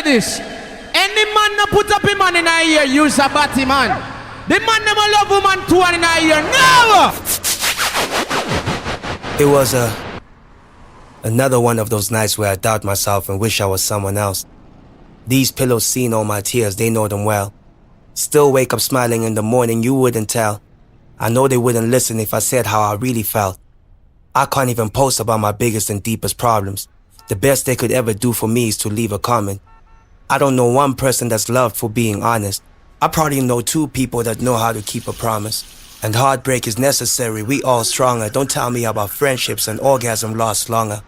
this. Any man no put up a man in a ear, use a batty man. The man never love woman two in a ear. No! It was another one of those nights where I doubt myself and wish I was someone else. These pillows seen all my tears, they know them well. Still wake up smiling in the morning, you wouldn't tell. I know they wouldn't listen if I said how I really felt. I can't even post about my biggest and deepest problems. The best they could ever do for me is to leave a comment. I don't know one person that's loved for being honest. I probably know two people that know how to keep a promise. And heartbreak is necessary, we all stronger. Don't tell me about friendships and orgasm lasts longer.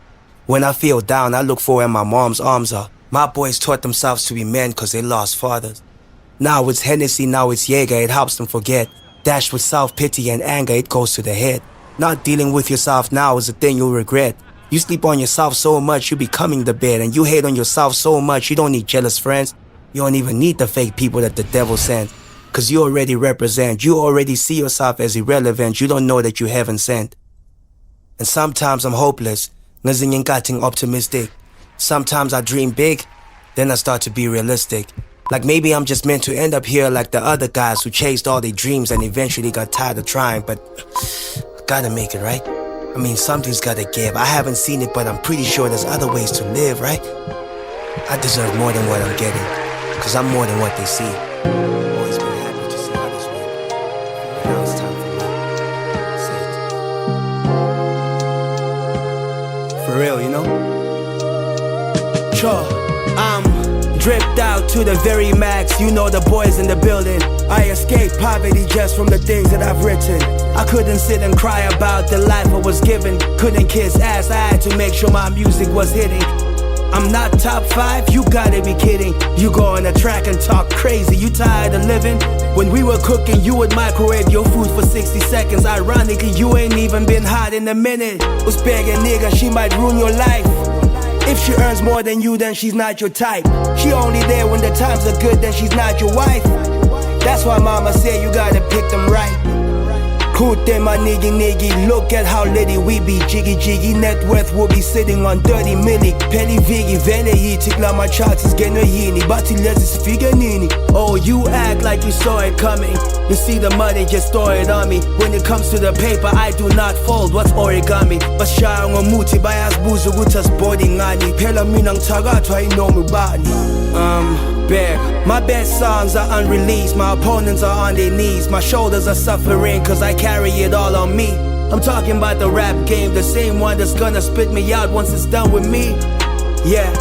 When I feel down, I look for where my mom's arms are. My boys taught themselves to be men cause they lost fathers. Now it's Hennessy, now it's Jaeger, it helps them forget. Dashed with self-pity and anger, it goes to the head. Not dealing with yourself now is a thing you'll regret. You sleep on yourself so much, you're becoming the bed. And you hate on yourself so much, you don't need jealous friends. You don't even need the fake people that the devil sent. Cause you already represent, you already see yourself as irrelevant. You don't know that you haven't sent. And sometimes I'm hopeless, ngazing optimistic. Sometimes I dream big, then I start to be realistic. Like maybe I'm just meant to end up here like the other guys who chased all their dreams and eventually got tired of trying. But I gotta make it, right? I mean, something's gotta give. I haven't seen it, but I'm pretty sure there's other ways to live, right? I deserve more than what I'm getting, cause I'm more than what they see. Always been happy to see others win. Now it's time for me. Say it. For real, you know? Sure, I'm dripped out to the very max. You know the boys in the building. I escaped poverty just from the things that I've written. I couldn't sit and cry about the life I was given. Couldn't kiss ass, I had to make sure my music was hitting. I'm not top 5, you gotta be kidding. You go on a track and talk crazy, you tired of living? When we were cooking, you would microwave your food for 60 seconds. Ironically, you ain't even been hot in a minute. Was begging nigga, she might ruin your life. If she earns more than you, then she's not your type. She only there when the times are good, then she's not your wife. That's why mama said you gotta pick them right. Kute my niggy, look at how litty we be. Jiggy, net worth will be sitting on 30 milli. Penny Viggy, vele hii, tikla my charts is geno hini. Bati lezis figure nini. Oh, you act like you saw it coming. You see the money, just throw it on me. When it comes to the paper, I do not fold. What's origami? Bashaya ngomuthi bayasibuza ukuthi asibodi ngani. Phela mina ngithakathwa inomi bani. Bear. My best songs are unreleased. My opponents are on their knees. My shoulders are suffering cause I carry it all on me. I'm talking about the rap game, the same one that's gonna spit me out once it's done with me. Yeah,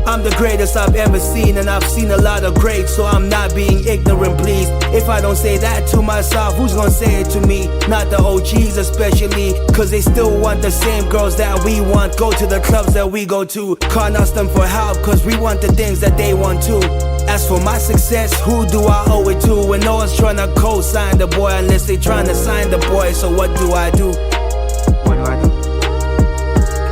I'm the greatest I've ever seen, and I've seen a lot of greats, so I'm not being ignorant, please. If I don't say that to myself, who's gonna say it to me? Not the OGs especially, cause they still want the same girls that we want. Go to the clubs that we go to, can't ask them for help cause we want the things that they want too. As for my success, who do I owe it to? When no one's tryna co-sign the boy unless they tryna sign the boy. So what do I do? What do I do?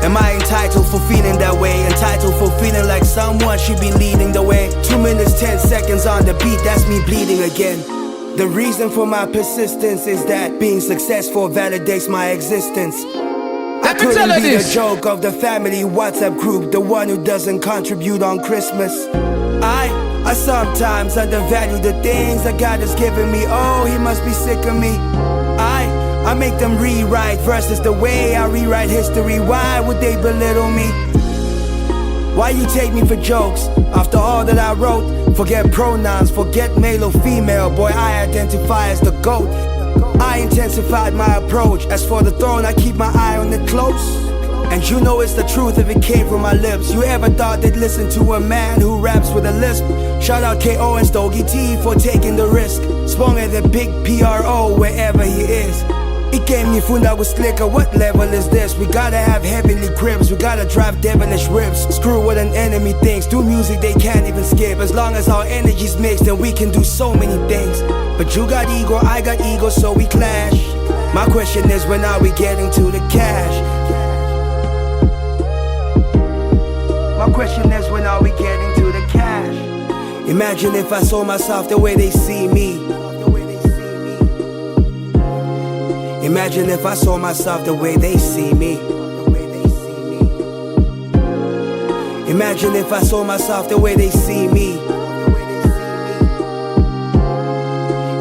Am I entitled for feeling that way? Entitled for feeling like someone should be leading the way? 2 minutes, 10 seconds on the beat, that's me bleeding again. The reason for my persistence is that being successful validates my existence. I couldn't be the joke of the family WhatsApp group, the one who doesn't contribute on Christmas. I sometimes undervalue the things that God has given me. Oh, he must be sick of me. I make them rewrite verses the way I rewrite history. Why would they belittle me? Why you take me for jokes? After all that I wrote, forget pronouns, forget male or female. Boy, I identify as the GOAT. I intensified my approach. As for the throne, I keep my eye on it close. And you know it's the truth if it came from my lips. You ever thought they'd listen to a man who raps with a lisp? Shout out A.K.A. and Stogie T for taking the risk. Sprung at the big PRO wherever he is. A.K.A. Funda with slicker, what level is this? We gotta have heavenly grips, we gotta drive devilish rips. Screw what an enemy thinks, do music they can't even skip. As long as our energy's mixed, then we can do so many things. But you got ego, I got ego, so we clash. My question is, when are we getting to the cash? My question is, when are we getting to the cash? Imagine if I saw myself the way they see me. Imagine if I saw myself the way they see me. Imagine if I saw myself the way they see me.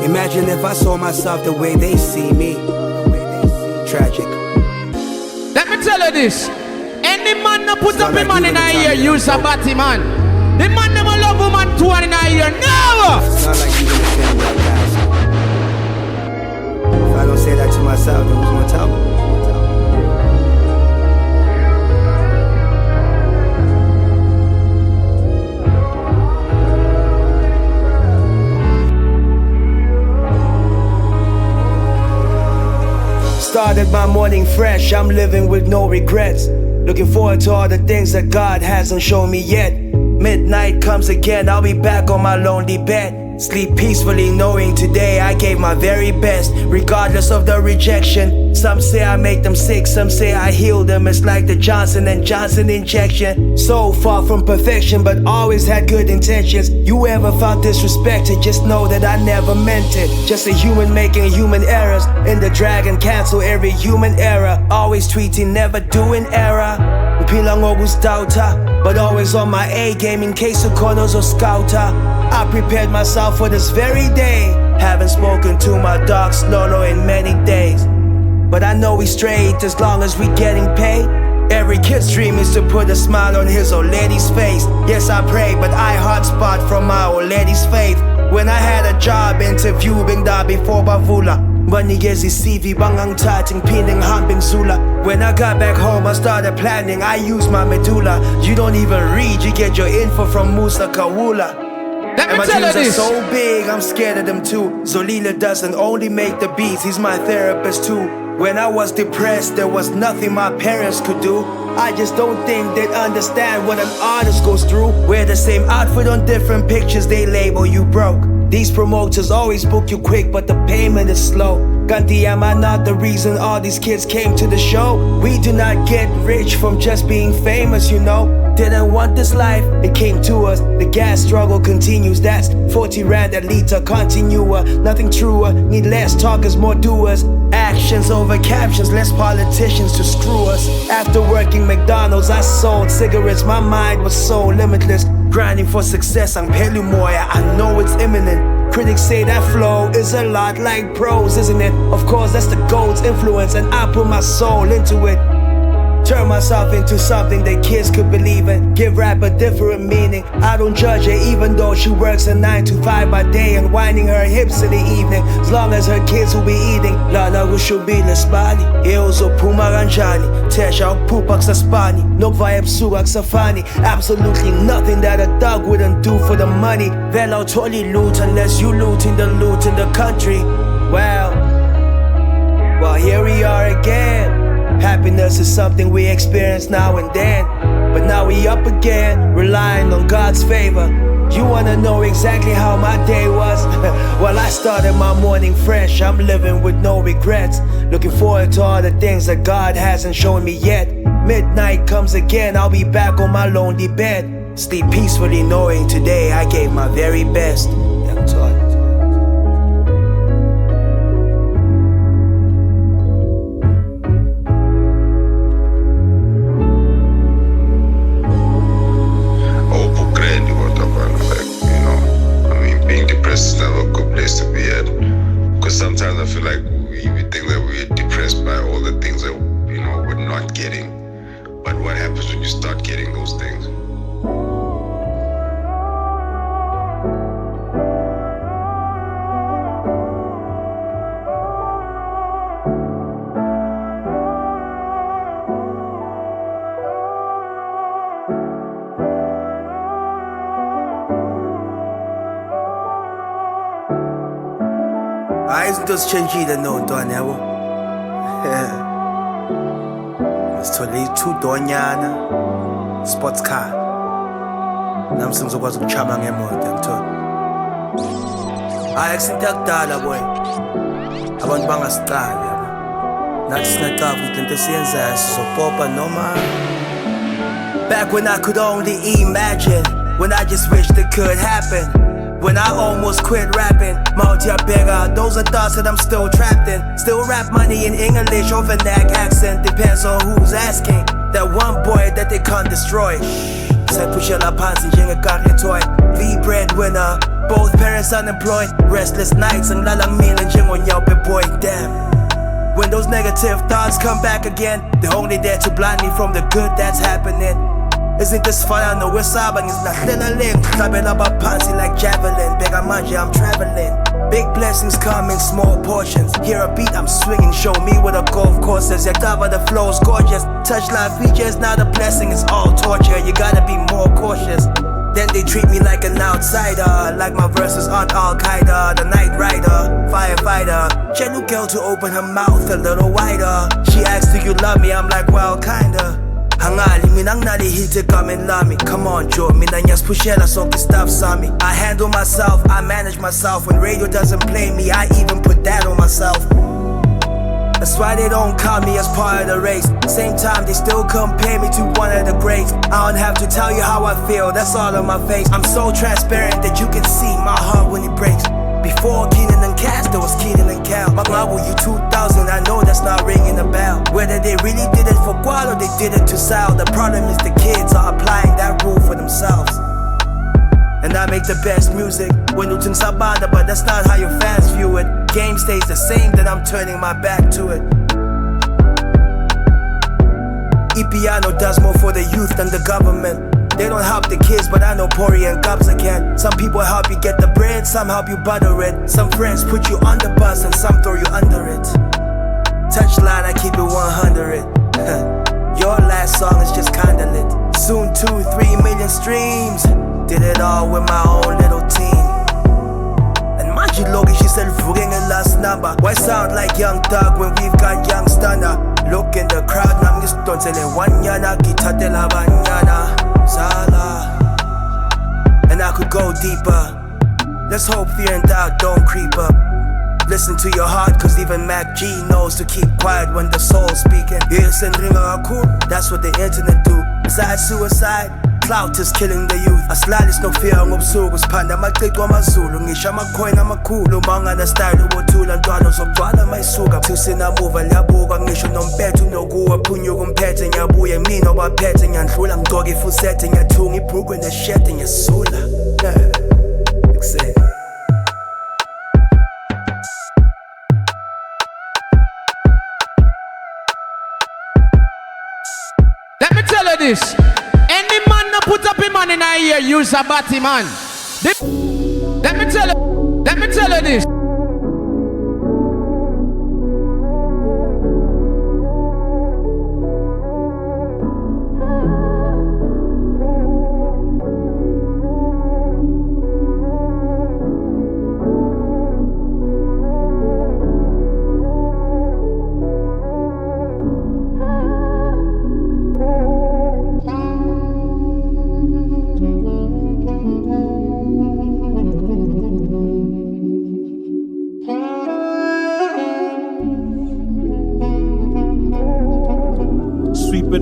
Imagine if I saw myself the way they see me. Tragic. Let me tell you this. Any man that put up a man in a ear, use a batty man. The man never love woman two in a ear. No! It's not like you gonna defend that guy. If I don't say that to myself, then who's gonna tell me? Started my morning fresh, I'm living with no regrets. Looking forward to all the things that God hasn't shown me yet. Midnight comes again, I'll be back on my lonely bed. Sleep peacefully knowing today I gave my very best, regardless of the rejection. Some say I make them sick, some say I heal them. It's like the Johnson & Johnson injection. So far from perfection, but always had good intentions. You ever felt disrespected, just know that I never meant it. Just a human making human errors. In the dragon cancel every human error. Always tweeting, never doing error. Pilang always doubter, but always on my A game in case of corners or scouter. I prepared myself for this very day. Haven't spoken to my dog Lolo in many days, but I know we straight as long as we getting paid. Every kid's dream is to put a smile on his old lady's face. Yes, I pray, but I hotspot from my old lady's faith. When I had a job interview, bing da before Bavula. Banigezi CV bangang tating pining hambing zula. When I got back home I started planning, I used my medulla. You don't even read, you get your info from Musa Kawula. And my dreams are so big, I'm scared of them too. Zolila doesn't only make the beats, he's my therapist too. When I was depressed, there was nothing my parents could do. I just don't think they'd understand what an artist goes through. Wear the same outfit on different pictures, they label you broke. These promoters always book you quick, but the payment is slow. Ganti, am I not the reason all these kids came to the show? We do not get rich from just being famous, you know. Didn't want this life, it came to us. The gas struggle continues, that's 40 rand a liter, continua. Nothing truer, need less talkers, more doers. Actions over captions, less politicians to screw us. After working McDonald's, I sold cigarettes, my mind was so limitless. Grinding for success, I'm Pelumoya, I know it's imminent. Critics say that flow is a lot like prose, isn't it? Of course, that's the gold's influence, and I put my soul into it. Turn myself into something that kids could believe in. Give rap a different meaning. I don't judge her even though she works a 9 to 5 by day and winding her hips in the evening. As long as her kids will be eating. Lana kushubile spani Puma kanjani Tesha ukuphupha kusaspani Nokuvaya ebusuku akusafani. Absolutely nothing that a thug wouldn't do for the money. Vela awutholi loot unless you looting the loot in the country. Well, here we are again. Happiness is something we experience now and then, but now we up again, relying on God's favor. You wanna know exactly how my day was? Well, I started my morning fresh, I'm living with no regrets. Looking forward to all the things that God hasn't shown me yet. Midnight comes again, I'll be back on my lonely bed. Sleep peacefully knowing today I gave my very best. I'm tired. It's never a good place to be at, because sometimes I feel like we think that we're depressed by all the things that we're not getting, but what happens when you start getting those things? Izinto zitshentshile no ntwana yabo. Sithole i-2-donyana sports car. Nami sengizokwazi ukuchama ngemoto ngithola. Akusinto yakudala boy. Abantu bangasicali yabo. Nathi sinacava ukuthi lento esiyenzayo sizopopa noma. Back when I could only imagine, when I just wished it could happen. When I almost quit rapping, Mount Bega, those are thoughts that I'm still trapped in. Still rap money in English or vernac accent, depends on who's asking. That one boy that they can't destroy. Pushela phansi njengekari toy. V breadwinner, both parents unemployed. Restless nights ngilala ngimile njengonyawupe boy. Damn. When those negative thoughts come back again, they're only there to blind me from the good that's happening. Isn't this fun? I know we're sobbing. It's not link. Clapping up a pansy like javelin. Big manja, I'm traveling. Big blessings come in small portions. Hear a beat, I'm swinging. Show me what a golf course is. Your cover, the flow's gorgeous. Touchline features, not a blessing. It's all torture. You gotta be more cautious. Then they treat me like an outsider, like my verses aren't Al-Qaeda. The night rider, firefighter. Chelu girl to open her mouth a little wider. She asks, do you love me? I'm like, well, kinda. Hangali, minang nalihite come and love me. Come on, Joe, minanyas pushela so the stuff's on me. I handle myself, I manage myself. When radio doesn't play me, I even put that on myself. That's why they don't count me as part of the race. Same time, they still compare me to one of the greats. I don't have to tell you how I feel, that's all on my face. I'm so transparent that you can see my heart when it breaks. Before Keenan and Cass, there was Keenan and Cal. My level, you 2000, I know that's not ringing a bell. Whether they really did it for Gual or they did it to sell, the problem is the kids are applying that rule for themselves. And I make the best music when you think Sabada, but that's not how your fans view it. Game stays the same, then I'm turning my back to it. Ipiano does more for the youth than the government. They don't help the kids, but I know Pori and Gubs again. Some people help you get the bread, some help you butter it. Some friends put you on the bus and some throw you under it. Touchline, I keep it 100. Your last song is just kinda lit. Soon 2-3 million streams. Did it all with my own little team. And Manji Logi, she said, "Fugging a last number." Why sound like Young Thug when we've got Young Stunner? Look in the crowd, nam just don't tell it one yana, guitar de la banyana, Zala. And I could go deeper. Let's hope fear and doubt don't creep up. Listen to your heart, cause even Mac G knows to keep quiet when the soul's speaking. Yes, and ring a cool, that's what the internet do. Besides suicide, clout is killing the youth. Aslalis no fear ngobsuku siphanda amaciko amazulu. Ngisho amakhoina amakhulu mangana style ubothula ntwalo zokugcwala mayisuka. Tusinamuva liyabuka ngisho nompethu nokuwa phunyuka umphethe ngiyabuya mina obaphethe ngiyandlula ngigcoka ifusethe ngiyathunga ibhrukwe neshete ngiyasula. Let me tell you this. Any man that put up him man in a year, use a batty man. Let me tell you this.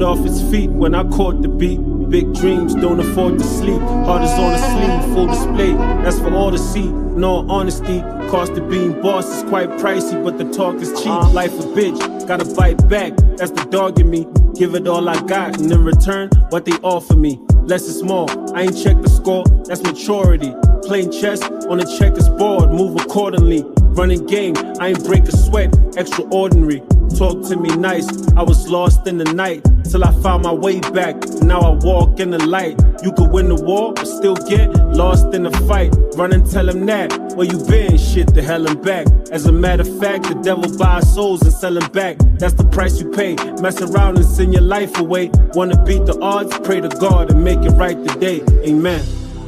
Off its feet when I caught the beat. Big dreams, don't afford to sleep. Heart is on the sleeve, full display. That's for all to see. In all honesty, cost of being boss is quite pricey, but the talk is cheap. Life a bitch, gotta bite back. That's the dog in me. Give it all I got, and in return, what they offer me. Less is more. I ain't check the score. That's maturity. Playing chess on a checkers board. Move accordingly. Running game, I ain't break a sweat. Extraordinary. Talk to me nice. I was lost in the night till I found my way back. Now I walk in the light. You could win the war, but still get lost in the fight. Run and tell him that. Where you been? Shit, the hell and back. As a matter of fact, the devil buys souls and sell them back. That's the price you pay. Mess around and send your life away. Wanna beat the odds? Pray to God and make it right today. Amen.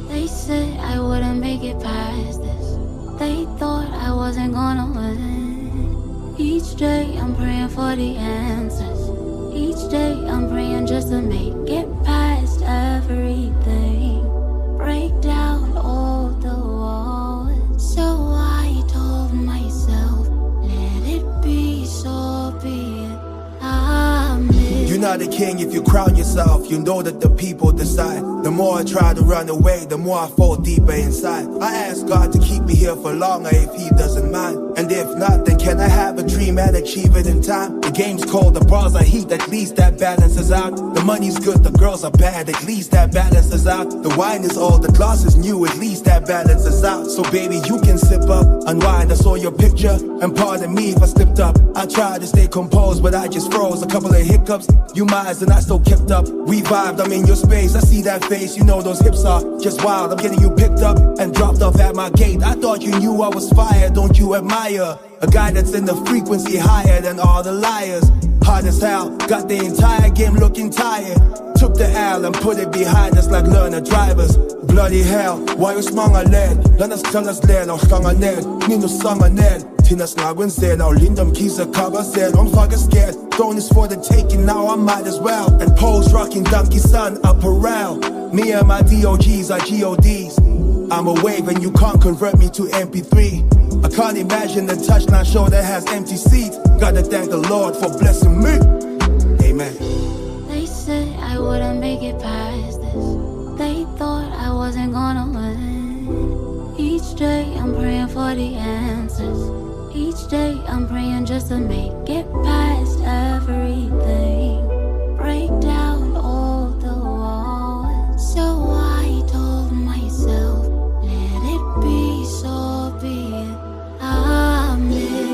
They said I wouldn't make it past this. They thought I wasn't gonna win. Each day I'm praying for the answers. Each day I'm praying just to make it past everything. Break down all the walls. So I told myself, let it be, so be it. I miss You know the king if you crown yourself. You know that the people decide. The more I try to run away, the more I fall deeper inside. I ask God to keep me here for longer if he doesn't mind. And if not, then can I have a dream and achieve it in time? The game's cold, the bars are heat, at least that balances out. The money's good, the girls are bad, at least that balances out. The wine is old, the glass is new, at least that balances out. So baby, you can sip up, unwind, I saw your picture. And pardon me if I slipped up. I tried to stay composed, but I just froze. A couple of hiccups, you minds and I still kept up. We vibed, I'm in your space, I see that face. You know those hips are just wild. I'm getting you picked up and dropped off at my gate. I thought you knew I was fire, don't you admire a guy that's in the frequency higher than all the liars? Hard as hell, got the entire game looking tired. Took the L and put it behind us like learner drivers. Bloody hell, why you smang alleen? Laat ons kallas leen, ons gang aaneen. Nie no sang aaneen. Tinas ngagwen zen, our lindum keys a cover zen. I'm fucking scared, throne is for the taking, now I might as well. And Poe's rocking donkey son up around. Me and my DOGs are GODs. I'm a wave and you can't convert me to MP3. I can't imagine the Touchline show that has empty seats. Gotta thank the Lord for blessing me. Amen. They said I wouldn't make it past this. They thought I wasn't gonna win. Each day I'm praying for the answers. Each day I'm praying just to make it past everything. Break down all the walls. So I told myself, let it be, so be it. Amen.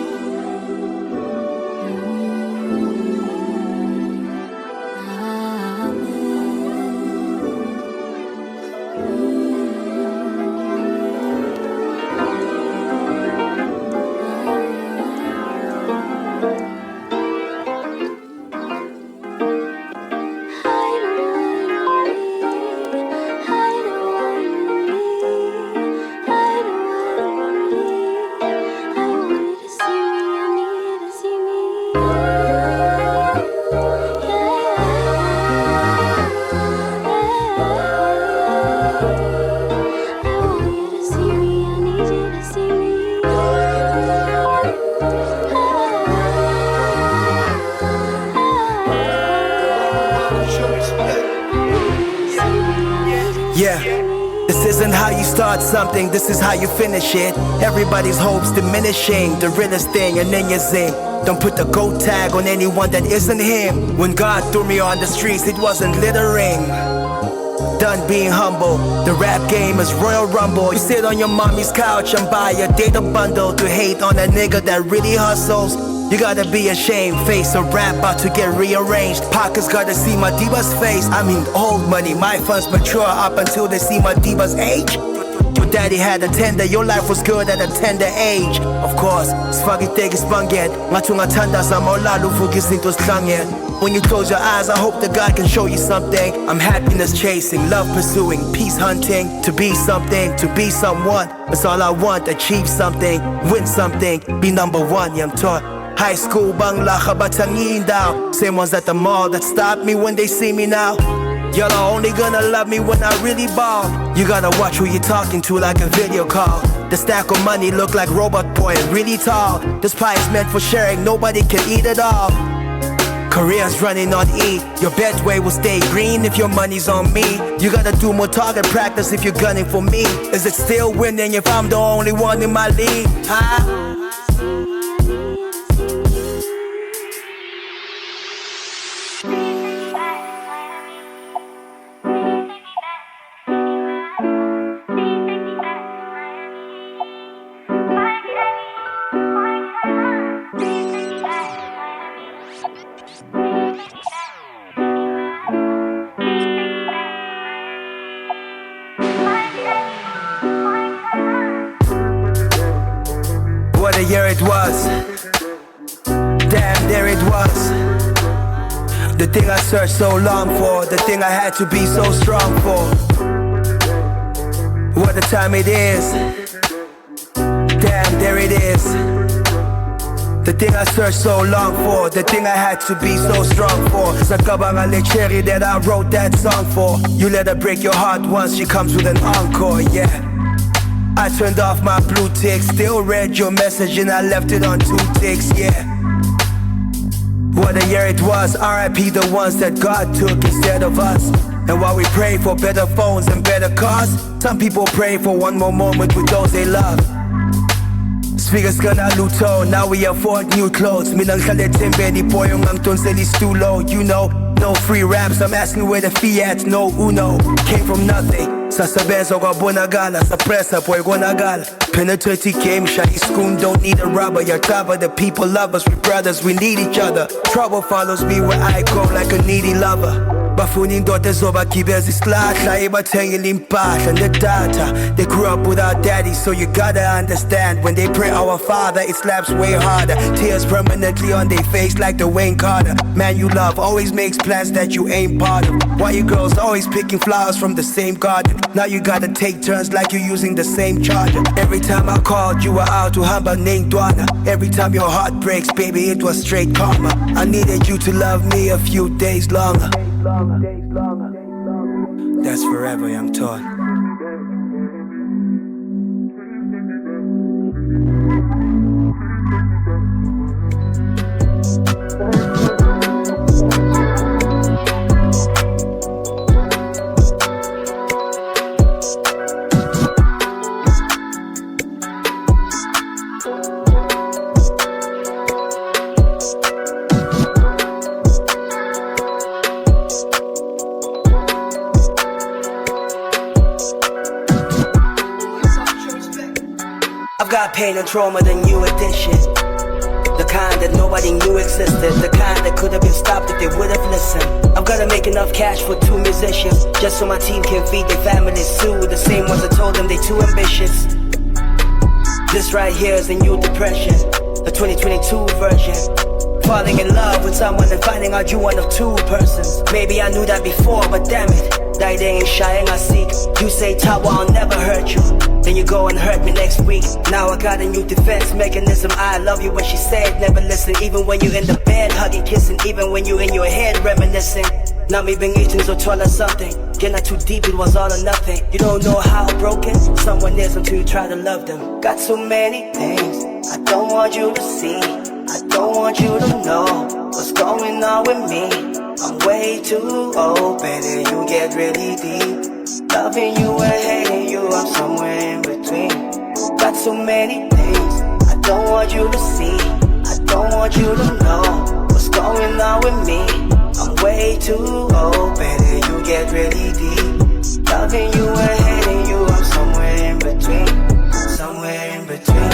Yeah, this isn't how you start something, this is how you finish it. Everybody's hopes diminishing, the realest thing, and then you sing. Don't put the GOAT tag on anyone that isn't him. When God threw me on the streets, it wasn't littering. Done being humble, the rap game is Royal Rumble. You sit on your mommy's couch and buy a data bundle to hate on a nigga that really hustles. You gotta be ashamed, face a rap about to get rearranged. Pockets gotta see my diva's face. I mean old money, my funds mature up until they see my diva's age. Your daddy had a tender, your life was good at a tender age. Of course, spaghetti is banget. Ngatungatanda sa mola lufugis into slanget. When you close your eyes, I hope that God can show you something. I'm happiness chasing, love pursuing, peace hunting. To be something, to be someone. That's all I want, achieve something, win something, be number one, yeah, I'm taught. High school bangla kabatangin daw. Same ones at the mall that stop me when they see me now. Y'all are only gonna love me when I really ball. You gotta watch who you're talking to like a video call. The stack of money look like robot boy, really tall. This pie is meant for sharing, nobody can eat it all. Career's running on E. Your bedway will stay green if your money's on me. You gotta do more target practice if you're gunning for me. Is it still winning if I'm the only one in my league? Huh? What a year it was. Damn, there it was. The thing I searched so long for, the thing I had to be so strong for. What a time it is. Damn, there it is. The thing I searched so long for, the thing I had to be so strong for. Sa kabangale cherry that I wrote that song for. You let her break your heart once, she comes with an encore, yeah. I turned off my blue tick, still read your message and I left it on 2 ticks, yeah. What a year it was, R.I.P. the ones that God took instead of us. And while we pray for better phones and better cars, some people pray for one more moment with those they love. Speakers gonna luto, now we afford new clothes. Minang Timbe, boy yung ang tonselis too low. You know, no free raps, I'm asking where the fee at, no uno. Came from nothing, sa sabezo ka bunagala. Sa presa boy gunagala. Penetrating game, shiny schoon, don't need a rubber. Your cover, the people love us, we brothers, we need each other. Trouble follows me where I go like a needy lover. Bafuning daughters zoba kibezi slahla ibathengi impahla and the data. They grew up without daddy, so you gotta understand. When they pray our father, it slaps way harder. Tears permanently on their face like the Wayne Carter. Man you love always makes plans that you ain't part of. Why you girls always picking flowers from the same garden? Now you gotta take turns like you're using the same charger. Every time I called, you were out to hamba named Dwana. Every time your heart breaks, baby, it was straight karma. I needed you to love me a few days longer. That's forever, young toy. Got pain and trauma, the new addition. The kind that nobody knew existed. The kind that could have been stopped if they would have listened. I've gotta make enough cash for 2 musicians, just so my team can feed their families too. The same ones that told them they too ambitious. This right here is a new depression, the 2022 version. Falling in love with someone and finding out you one of 2 persons. Maybe I knew that before, but damn it, that ain't shying I seek. You say Tawa, I'll never hurt you, then you go and hurt me next week. Now I got a new defense mechanism. I love you when she said never listen. Even when you're in the bed hugging, kissing. Even when you're in your head reminiscing. Now me being 18 so tall or something. Get not too deep, it was all or nothing. You don't know how broken someone is until you try to love them. Got so many things I don't want you to see. I don't want you to know what's going on with me. I'm way too open and you get really deep. Loving you and hating you, I'm somewhere in between. Got so many things I don't want you to see. I don't want you to know what's going on with me. I'm way too open and you get really deep. Loving you and hating you, I'm somewhere in between. Somewhere in between.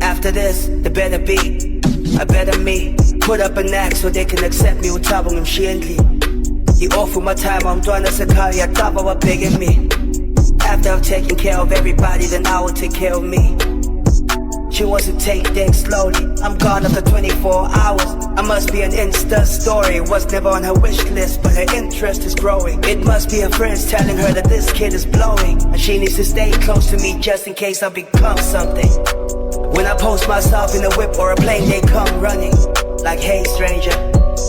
After this, there better be a better me. Put up an act so they can accept me. Utaba ngimshiyendli. I-offer my time, I'm doing a sakari. I thought about begging me. After I've taken care of everybody, then I will take care of me. She wants to take things slowly. I'm gone after 24 hours. I must be an Insta story. Was never on her wish list, but her interest is growing. It must be her friends telling her that this kid is blowing, and she needs to stay close to me just in case I become something. When I post myself in a whip or a plane, they come running like, hey stranger.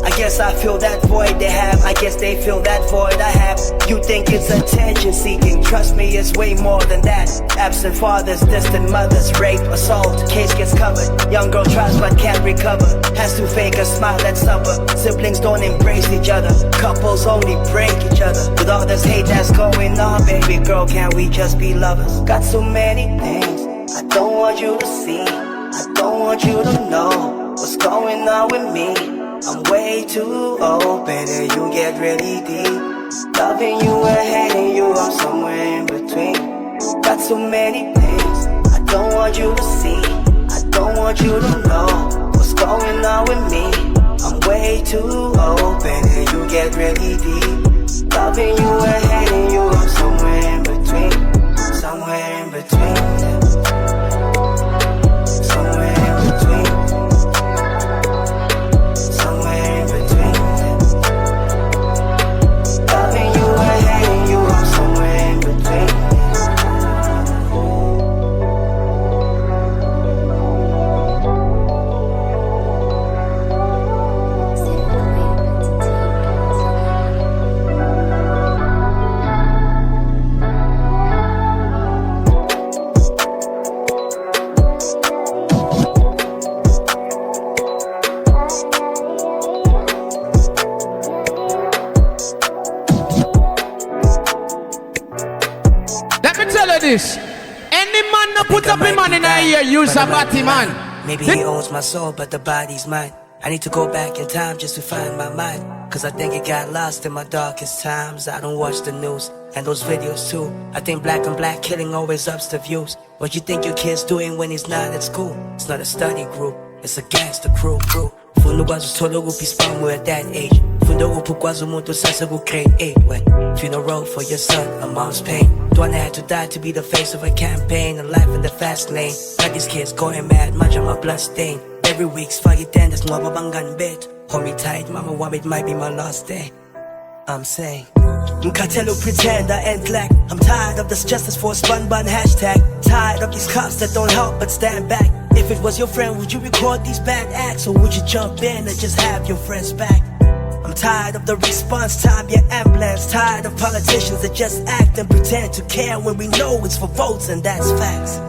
I guess I feel that void they have. I guess they feel that void I have. You think it's attention seeking. Trust me, it's way more than that. Absent fathers, distant mothers, rape, assault. Case gets covered. Young girl tries but can't recover. Has to fake a smile at supper. Siblings don't embrace each other. Couples only break each other. With all this hate that's going on, baby girl, can't we just be lovers? Got so many things I don't want you to see. I don't want you to know what's going on with me. I'm way too open and you get really deep. Loving you and hating you, I'm somewhere in between. Got so many things I don't want you to see. I don't want you to know what's going on with me. I'm way too open and you get really deep. Loving you and hating you, I'm somewhere in between. Somewhere in between. Let me tell you this. Any man that put up his man in a year, use a batty man. Maybe he owns my soul, but the body's mine. I need to go back in time just to find my mind. Cause I think it got lost in my darkest times. I don't watch the news and those videos too. I think black on black killing always ups the views. What you think your kid's doing when he's not at school? It's not a study group, it's a gangster crew. Fundo guazo solo gu pispam, we're at that age. Fundo gu pukwazo muto sasa gu grade 8. When funeral for your son, a mom's pain. Dwana had to die to be the face of a campaign. A life in the fast lane. Got these kids going mad, much of my blood stain. Every week's faggy tendas, mwaba bangan bit. Hold me tight, mama, wab it might be my last day. I'm saying Mkatelo pretend I ain't black. I'm tired of this justice for a spun bun hashtag. Tired of these cops that don't help but stand back. If it was your friend, would you record these bad acts? Or would you jump in and just have your friends back? I'm tired of the response time, your ambulance. Tired of politicians that just act and pretend to care when we know it's for votes and that's facts.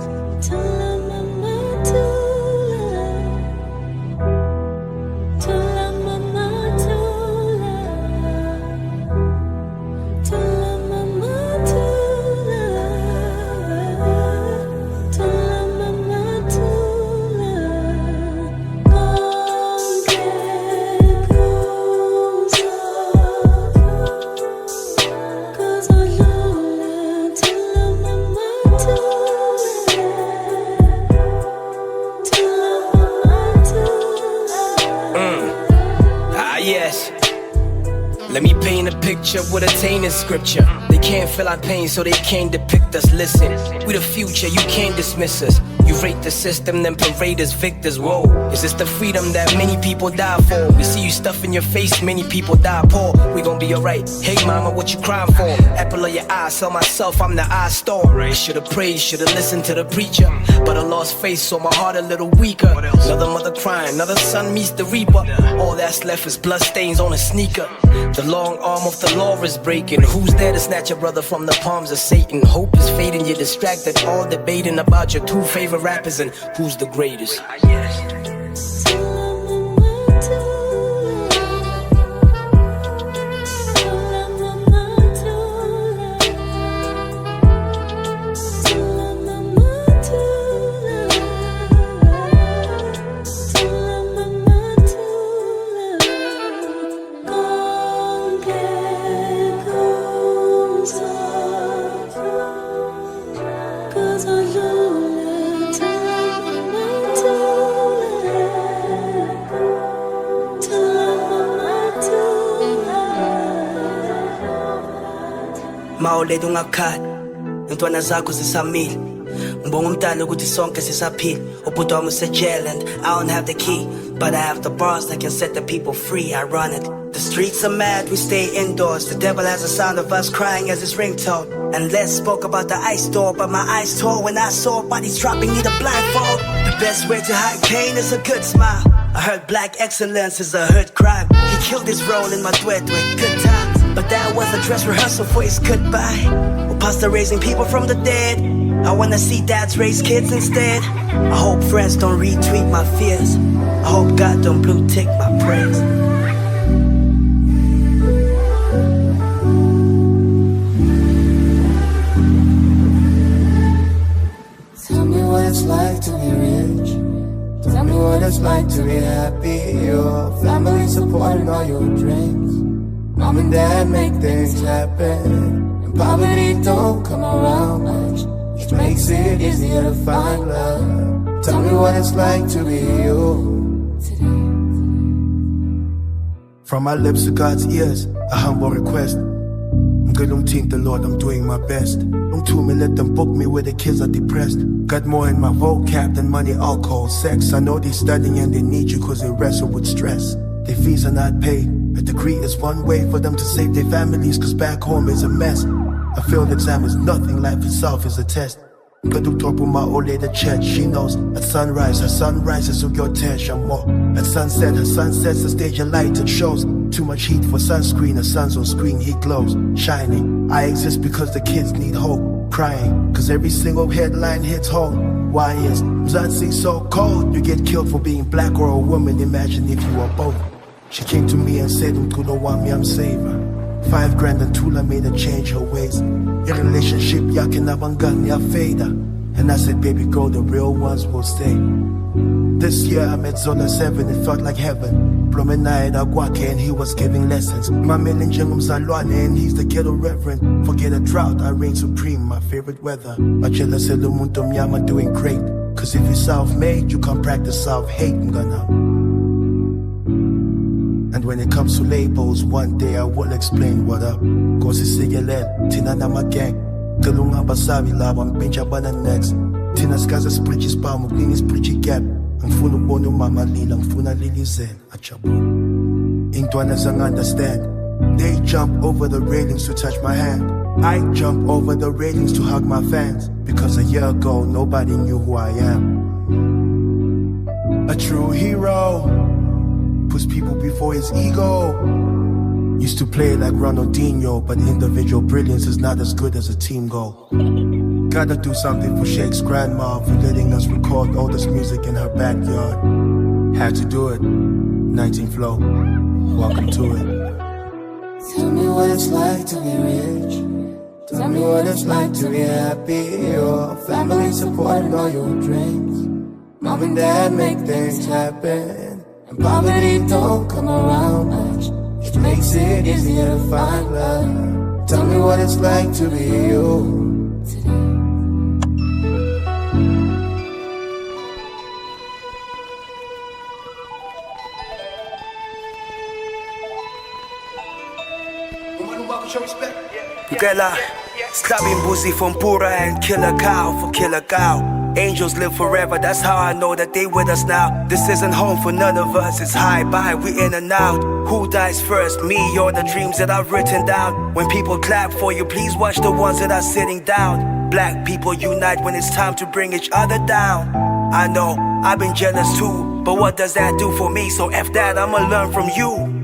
Let me paint a picture with a tainted scripture. They can't feel our pain, so they can't depict us. Listen, we the future, you can't dismiss us. You rate the system, then parade as victors. Whoa, is this the freedom that many people die for? We see you stuffing your face, many people die poor. We gon' be alright. Hey mama, what you crying for? Apple of your eye, sell myself, I'm the eye store. Should've prayed, should've listened to the preacher. But I lost faith, so my heart a little weaker. Another mother crying, another son meets the reaper. All that's left is blood stains on a sneaker. The long arm of the law is breaking. Who's there to snatch your brother from the palms of Satan? Hope is fading, you're distracted, all debating about your two favorite rappers and who's the greatest. Maule dungakat Ntwana zako zisamile Mbongo mdalo ukuthi sonke sisaphile Ubhuti wami jail and I don't have the key But I have the bars that can set the people free. Ironic, the streets are mad, we stay indoors. The devil has a sound of us crying as his ringtone. And Les spoke about the ice door, but my eyes tore when I saw bodies dropping, need a blindfold. The best way to hide pain is a good smile. I heard black excellence is a hood crime. He killed his role in my duet with good times. But that was a dress rehearsal for his goodbye. Or pastor raising people from the dead. I wanna see dads raise kids instead. I hope friends don't retweet my fears. I hope God don't blue tick my prayers. Tell me what it's like to be rich. Tell me what it's like to be happy. Your family supporting all your dreams. Mom and dad make things happen. And poverty don't come around much, which makes it easier to find love. Tell me what it's like to be you today. From my lips to God's ears, a humble request. Don't think the Lord, I'm doing my best. Don't tell me, let them book me where the kids are depressed. Got more in my vocab than money, alcohol, sex. I know they studying and they need you cause they wrestle with stress. Their fees are not paid. A degree is one way for them to save their families cause back home is a mess. A failed exam is nothing, life itself is a test. Kadutopo my old lady chat, she knows. At sunrise, her sun rises so your tension more. At sunset, her sun sets the stage of light and shows. Too much heat for sunscreen, her sun's on screen, he glows. Shining, I exist because the kids need hope. Crying, cause every single headline hits home. Why is Mzansi so cold? You get killed for being black or a woman, imagine if you were both. She came to me and said, "Mtuno wami, I'm saving." 5 grand and Tula made her change her ways. Your relationship, yakin abangan ya fader. And I said, baby girl, the real ones will stay. This year I met Zola 7, it felt like heaven. Promenade Aguake and he was giving lessons. Mamel Mzansi and he's the ghetto reverend. Forget a drought, I reign supreme, my favorite weather. Machela Selumundo Miyama doing great. Cause if you're self-made, you can't practice self-hate, And when it comes to labels, one day I will explain what up. Cause it's Sigelet, Tina Nama Gang. Kalunga Basabi Labam, Pincha Bana next. Tina's Gaza Spritchis Palm, Guinness Pretty Gap. Ang funo bono mama lilang funa lilizen achabo. Ingdwana sang understand. They jump over the railings to touch my hand. I jump over the railings to hug my fans. Because a year ago nobody knew who I am. A true hero puts people before his ego. Used to play like Ronaldinho, but individual brilliance is not as good as a team goal. Gotta do something for Shake's grandma for letting us record all this music in her backyard. Had to do it. 19 Flow, welcome to it. Tell me what it's like to be rich. Tell me what it's like to be happy. Your family supporting all your dreams. Mom and dad make things happen. And poverty don't come around much, which makes it easier to find love. Tell me what it's like to be you today. Gela, stabbing Buzi from Pura and kill a cow for kill a cow. Angels live forever, that's how I know that they with us now. This isn't home for none of us, it's high by, we in and out. Who dies first, me or the dreams that I've written down? When people clap for you, please watch the ones that are sitting down. Black people unite when it's time to bring each other down. I know, I've been jealous too, but what does that do for me? So F that, I'ma learn from you.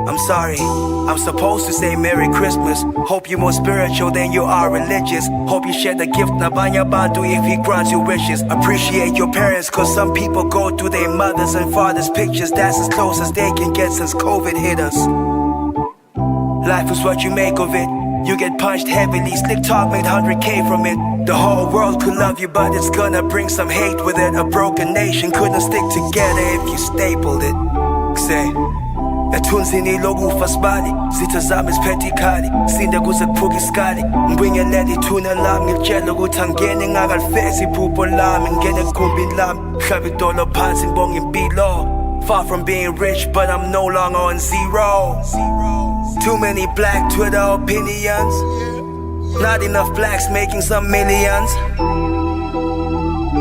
I'm sorry, I'm supposed to say Merry Christmas. Hope you're more spiritual than you are religious. Hope you share the gift Nabanya Bantu if he grants you wishes. Appreciate your parents, cause some people go through their mothers and fathers' pictures. That's as close as they can get since COVID hit us. Life is what you make of it. You get punched heavily, slick talk made 100K from it. The whole world could love you, but it's gonna bring some hate with it. A broken nation couldn't stick together if you stapled it. Say Etunzini logu fasbali, zita zami speti kali, sinde kuze kuphuka iskali. Ngibingelele ithuna lami, ngitshela ukuthi angene ngakalifezi iphupho lami, ngene egumbini lami, hlaba idolo phansi ngibonga impilo. Far from being rich, but I'm no longer on zero. Too many black Twitter opinions, not enough blacks making some millions.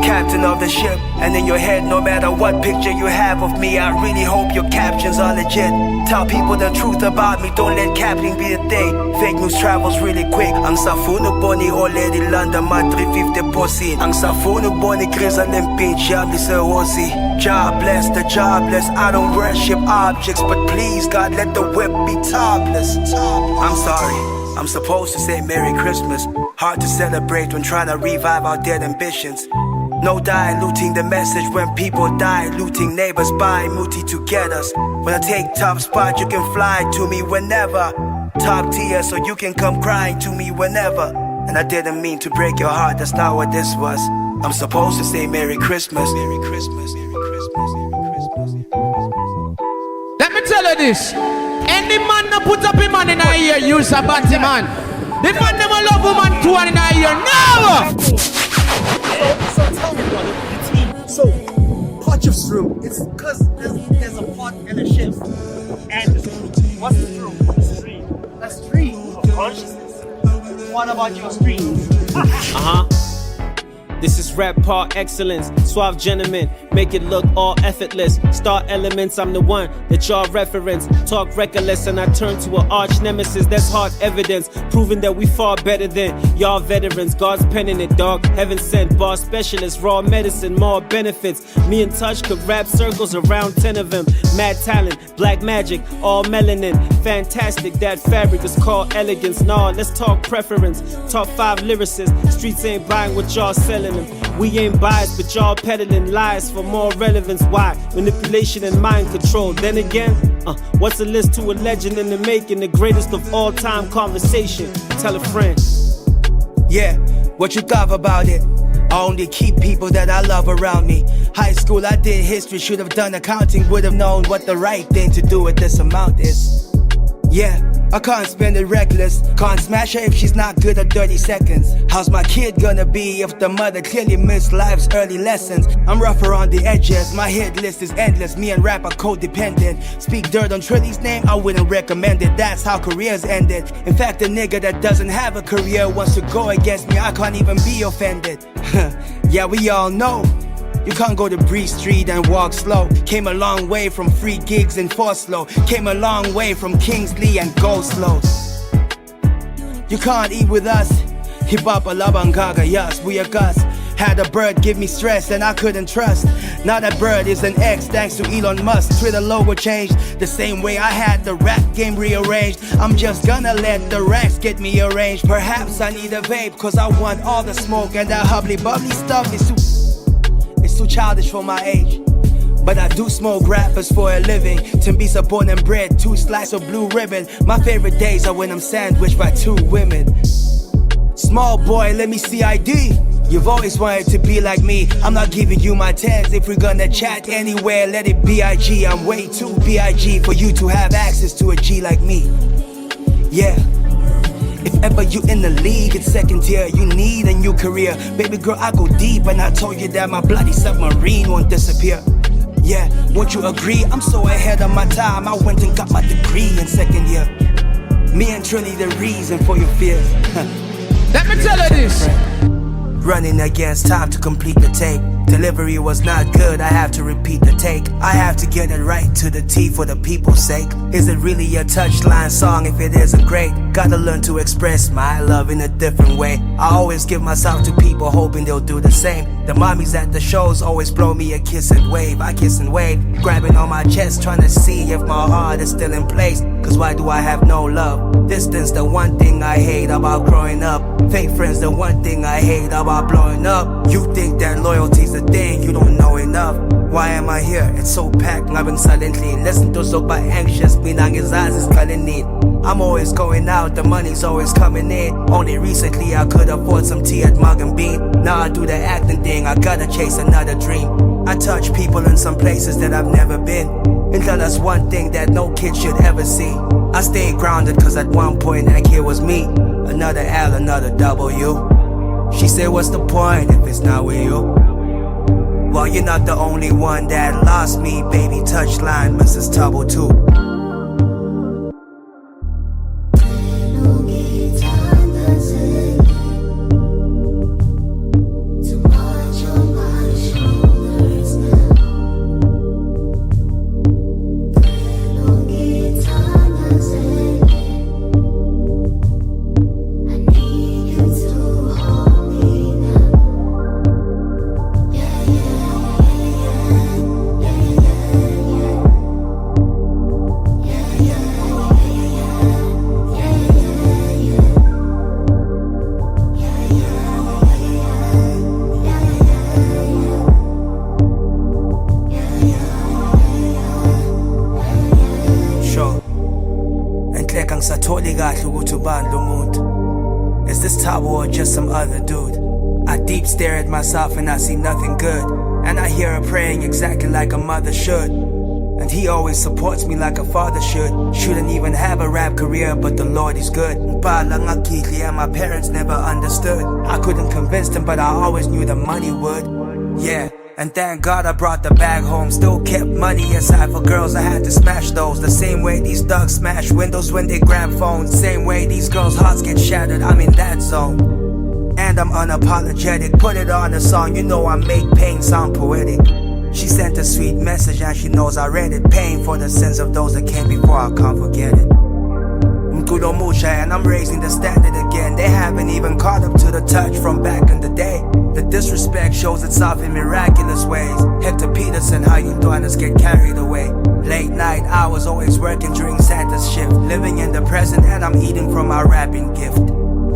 Captain of the ship, and in your head, no matter what picture you have of me, I really hope your captions are legit. Tell people the truth about me, don't let captain be a thing. Fake news travels really quick. Ang safunu boni already London, my 350 posse. Ang safunu boni Grisa Limpinch, yabli se hosi. Jobless, the jobless, I don't worship objects, but please God, let the whip be topless. I'm sorry, I'm supposed to say Merry Christmas. Hard to celebrate when trying to revive our dead ambitions. No diluting the message when people die, looting neighbors buying muti to get us. When I take top spot, you can fly to me whenever. Top tier, so you can come crying to me whenever. And I didn't mean to break your heart, that's not what this was. I'm supposed to say Merry Christmas. Merry Christmas, Merry Christmas, Merry Christmas. Let me tell you this. Any man that put up a man in a ear, use a batty man. The man never love woman two in a ear. No! So tell me, brother, so pot of through. It's because there's a pot and a ship. And what's the through? The stream. A stream of consciousness. What about your streams? This is rap par excellence, suave gentlemen, make it look all effortless. Star elements, I'm the one that y'all reference. Talk reckless and I turn to an arch nemesis. That's hard evidence, proving that we far better than y'all veterans. God's pen in it, dog, heaven sent. Bar specialists, raw medicine, more benefits. Me and Touch could rap circles around 10 of them. Mad talent, black magic, all melanin. Fantastic, that fabric is called elegance. Nah, let's talk preference. Top 5 lyricists, streets ain't buying what y'all selling. We ain't biased, but y'all peddling lies for more relevance. Why? Manipulation and mind control. Then again, What's a list to a legend in the making? The greatest of all time conversation. Tell a friend. Yeah, what you thought about it? I only keep people that I love around me. High school, I did history, should have done accounting, would have known what the right thing to do with this amount is. Yeah, I can't spend it reckless. Can't smash her if she's not good at 30 seconds. How's my kid gonna be if the mother clearly missed life's early lessons? I'm rough around the edges, my hit list is endless. Me and rap are codependent. Speak dirt on Trilly's name, I wouldn't recommend it. That's how careers ended. In fact, a nigga that doesn't have a career wants to go against me, I can't even be offended. Yeah, we all know you can't go to Bree Street and walk slow. Came a long way from free gigs in Forslow. Came a long way from Kingsley and Go Slow. You can't eat with us. Hip hop alabangaga, yes, we are Gus. Had a bird give me stress and I couldn't trust. Now that bird is an X thanks to Elon Musk. Twitter logo changed the same way I had the rap game rearranged. I'm just gonna let the racks get me arranged. Perhaps I need a vape cause I want all the smoke. And that hubbly bubbly stuff is too childish for my age. But I do smoke rappers for a living. Timbisa born and bred, 2 slices of blue ribbon. My favorite days are when I'm sandwiched by 2 women. Small boy, let me see ID. You've always wanted to be like me. I'm not giving you my tens. If we're gonna chat anywhere, let it be IG. I'm way too BIG for you to have access to a G like me. Yeah. If ever you in the league, it's second tier. You need a new career. Baby girl, I go deep and I told you that my bloody submarine won't disappear. Yeah, won't you agree? I'm so ahead of my time. I went and got my degree in second year. Me and Trilly the reason for your fear. Let me tell you this. Running against time to complete the tape. Delivery was not good, I have to repeat the take. I have to get it right to the T for the people's sake. Is it really a touchline song if it isn't great? Gotta learn to express my love in a different way. I always give myself to people hoping they'll do the same. The mommies at the shows always blow me a kiss and wave. I kiss and wave, grabbing on my chest, trying to see if my heart is still in place. Cause why do I have no love? Distance, the one thing I hate about growing up. Fake friends, the one thing I hate about blowing up. You think that loyalty's a thing, you don't know enough. Why am I here? It's so packed, I've been silently. Listen to so by anxious, I'm always going out, the money's always coming in. Only recently I could afford some tea at Mug and Bean. Now I do the acting thing, I gotta chase another dream. I touch people in some places that I've never been. And tell us one thing that no kid should ever see. I stayed grounded cause at one point that kid was me. Another L, another W. She said what's the point if it's not with you? Well, you're not the only one that lost me, baby. Touchline, Mrs. Tubble too. Is this Tabo or just some other dude? I deep stare at myself and I see nothing good. And I hear her praying exactly like a mother should. And he always supports me like a father should. Shouldn't even have a rap career, but the Lord is good. And my parents never understood. I couldn't convince them, but I always knew the money would. Yeah. And thank God I brought the bag home. Still kept money aside for girls, I had to smash those. The same way these thugs smash windows when they grab phones. Same way these girls' hearts get shattered, I'm in that zone. And I'm unapologetic, put it on a song. You know I make pain sound poetic. She sent a sweet message and she knows I read it. Pain for the sins of those that came before, I can't forget it. And I'm raising the standard again. They haven't even caught up to the touch from back in the day. The disrespect shows itself in miraculous ways. Hector Peterson, how you doing? Us get carried away. Late night hours, always working during Santa's shift. Living in the present and I'm eating from my rapping gift.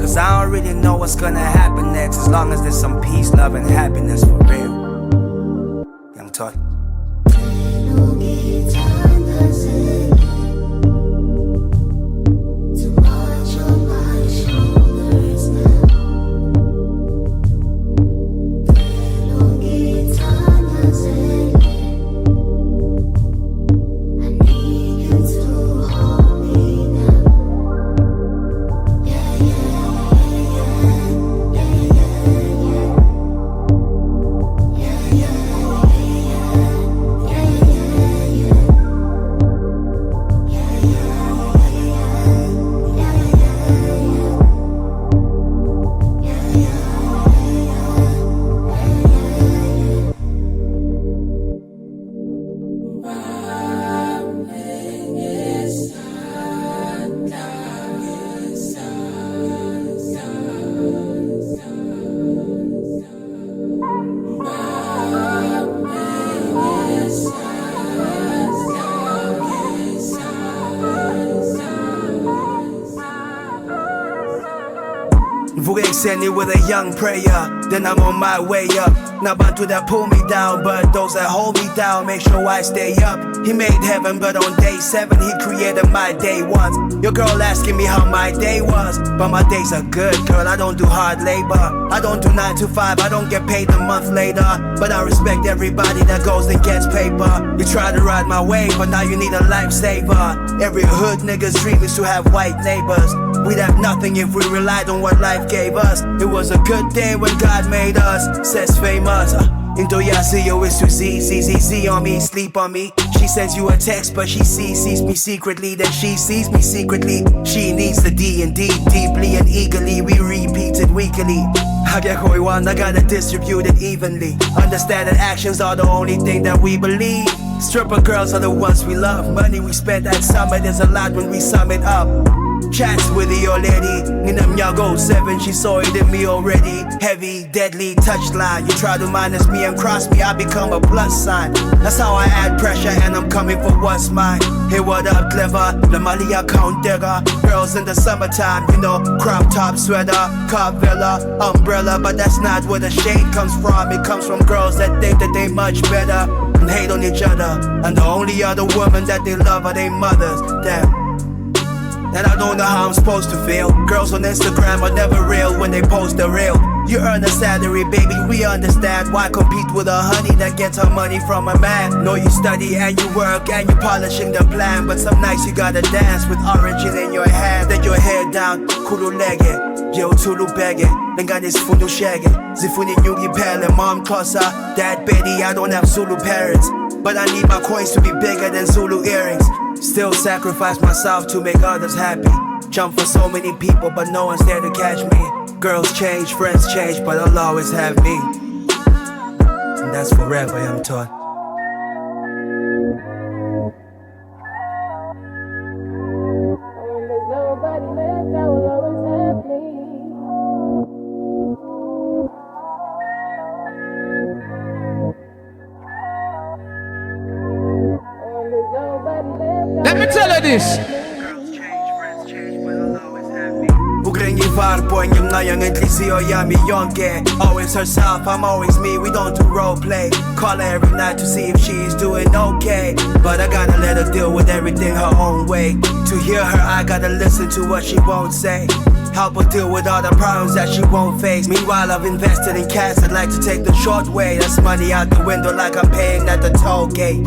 Cause I don't really know what's gonna happen next. As long as there's some peace, love and happiness for real. Young Todd. Send it with a young prayer, then I'm on my way up. Not about to that pull me down, but those that hold me down, make sure I stay up. He made heaven, but on day 7, he created my day once. Your girl asking me how my day was, but my days are good, girl, I don't do hard labor. I don't do 9 to 5, I don't get paid a month later. But I respect everybody that goes and gets paper. You try to ride my wave, but now you need a lifesaver. Every hood nigga's dream is to have white neighbors. We'd have nothing if we relied on what life gave us. It was a good day when God made us, says famous. Into ya see you is to see on me, sleep on me. She sends you a text, but she sees me secretly. Then she sees me secretly. She needs the D&D deeply and eagerly. We repeat it weekly. I get koi one, I gotta distribute it evenly. Understand that actions are the only thing that we believe. Stripper girls are the ones we love. Money we spent at summit is a lot when we sum it up. Chats with the old lady, Ninam Yago 7, she saw it in me already. Heavy, deadly, touchline. You try to minus me and cross me, I become a plus sign. That's how I add pressure and I'm coming for what's mine. Hey, what up, clever? The money account digger. Girls in the summertime, you know, crop top sweater, car villa, umbrella. But that's not where the shade comes from. It comes from girls that think that they much better and hate on each other. And the only other woman that they love are their mothers. Damn. And I don't know how I'm supposed to feel. Girls on Instagram are never real when they post the real. You earn a salary, baby, we understand. Why compete with a honey that gets her money from a man? No, you study and you work and you polishing the plan. But some nights you gotta dance with origin in your hand. Let your head down, kululege, yo tulubege. Lenganis fundu shege, zifuni nyugi pele, mom closer. Dad Betty, I don't have Zulu parents, but I need my coins to be bigger than Zulu earrings. Still sacrifice myself to make others happy. Jump for so many people, but no one's there to catch me. Girls change, friends change, but I'll always have me. And that's forever, I'm taught. When there's nobody left, I will always have me. When there's nobody left, Let me tell you this. Ugrengi varpo and yamnayang at Lizio Yami Yonke. Always herself, I'm always me, we don't do role play. Call her every night to see if she's doing okay. But I gotta let her deal with everything her own way. To hear her, I gotta listen to what she won't say. Help her deal with all the problems that she won't face. Meanwhile, I've invested in cash, I'd like to take the short way. That's money out the window like I'm paying at the toll gate.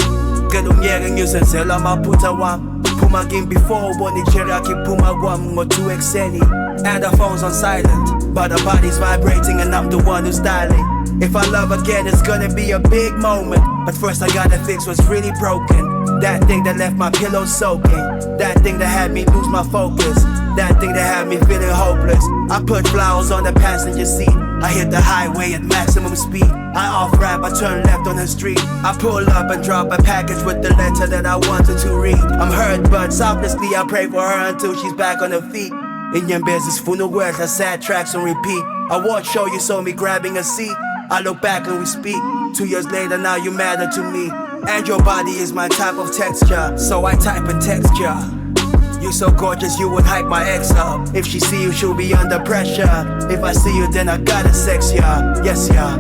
Gadumyering you since Elama Putawam. Puma game before Bonnie Cheraki Puma Wam or 2XNE. And the phone's on silent, but the body's vibrating and I'm the one who's styling. If I love again, it's gonna be a big moment. But first I gotta fix what's really broken. That thing that left my pillow soaking. That thing that had me lose my focus. That thing that had me feeling hopeless. I put flowers on the passenger seat. I hit the highway at maximum speed. I off-ramp, I turn left on the street. I pull up and drop a package with the letter that I wanted to read. I'm hurt, but selflessly I pray for her until she's back on her feet. In your business, full words, I sad tracks on repeat. I watch show you saw me grabbing a seat. I look back and we speak. 2 years later, now you matter to me. And your body is my type of texture, so I type and text ya. You so gorgeous, you would hype my ex up. If she see you, she'll be under pressure. If I see you, then I gotta sex ya. Yes, ya.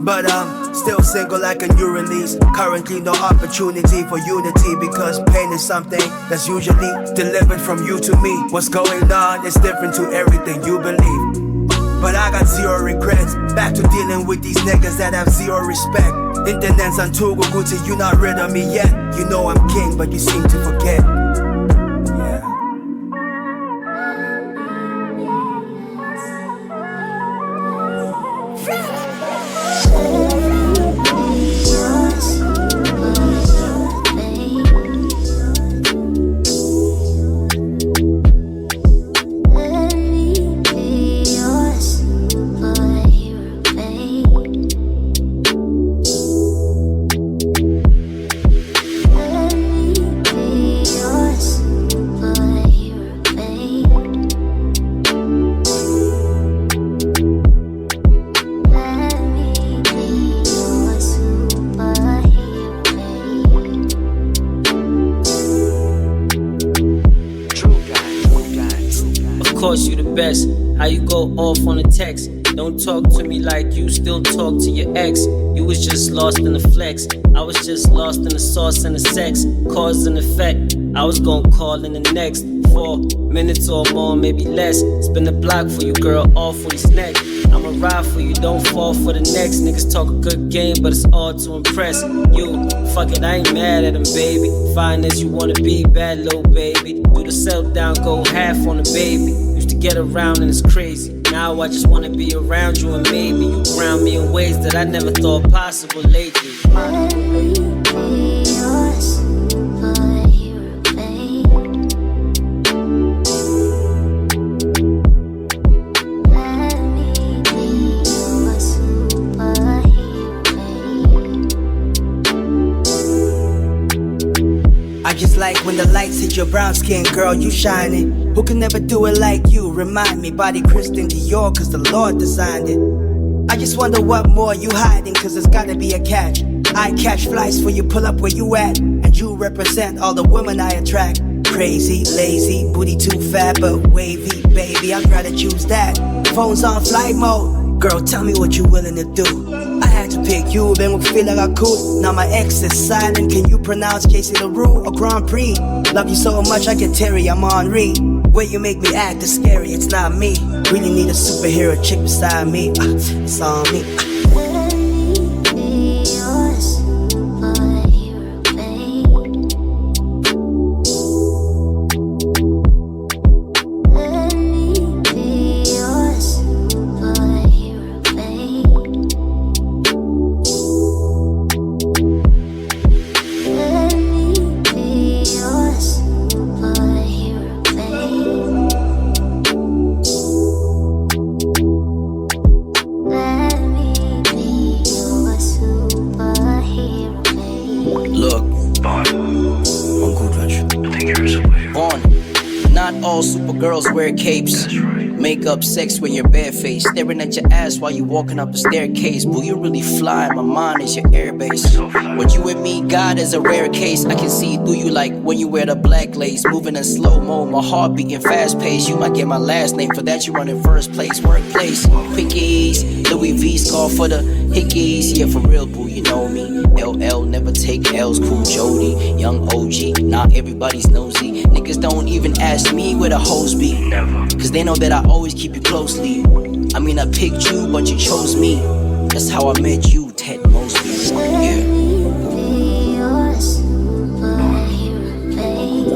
But I'm still single like a new release. Currently no opportunity for unity, because pain is something that's usually delivered from you to me. What's going on is different to everything you believe, but I got zero regrets. Back to dealing with these niggas that have zero respect. Internet's untugo Gucci, you not rid of me yet. You know I'm king, but you seem to forget. How you go off on a text? Don't talk to me like you still talk to your ex. You was just lost in the flex. I was just lost in the sauce and the sex. Cause and effect. I was gon' call in the next 4 minutes or more, maybe less. Spin the block for you, girl, all for this neck. I'ma ride for you, don't fall for the next. Niggas talk a good game, but it's all to impress you. Fuck it, I ain't mad at him, baby. Fine as you wanna be, bad little baby. Do the self down, go half on the baby. Used to get around and it's crazy. Now I just wanna be around you and maybe you ground me in ways that I never thought possible lately. Let me be your superhero, babe. Let me be your superhero, babe. I just like when the lights hit your brown skin, girl, you shining. Who can never do it like you? Remind me, body Christian Dior, cause the Lord designed it. I just wonder what more you hiding, cause there's gotta be a catch. I catch flights for you, pull up where you at, and you represent all the women I attract. Crazy, lazy, booty too fat, but wavy, baby, I'd rather choose that. Phone's on flight mode, girl, tell me what you willing to do. I had to pick you, then we feel like I could. Now my ex is silent, can you pronounce Casey LaRue or Grand Prix? Love you so much, I get Terry, I'm on read. Way you make me act is scary, it's not me. Really need a superhero chick beside me, it's on me. Let me be your superhero, babe. Let me be your superhero, babe. Let me be your superhero, babe. Let me be your superhero, babe. Look, Vaughn, not all supergirls wear capes. Makeup, sex when you're barefaced. Staring at your ass while you walking up the staircase. Boo, you really fly, my mind is your airbase. What you and me got is a rare case. I can see through you like when you wear the black lace. Moving in slow-mo, my heart beating fast pace. You might get my last name, for that you run in first place. Workplace, quickies, Louis V scar for the hickeys. Yeah, for real, boo, you know me. LL, never take L's, cool Jody. Young OG, not everybody's nosy. Niggas don't even ask me where the hoes be. Cause they know that I always keep you closely. I mean, I picked you, but you chose me. That's how I met you, Ted Mosby. Yeah. Let me be your superhero,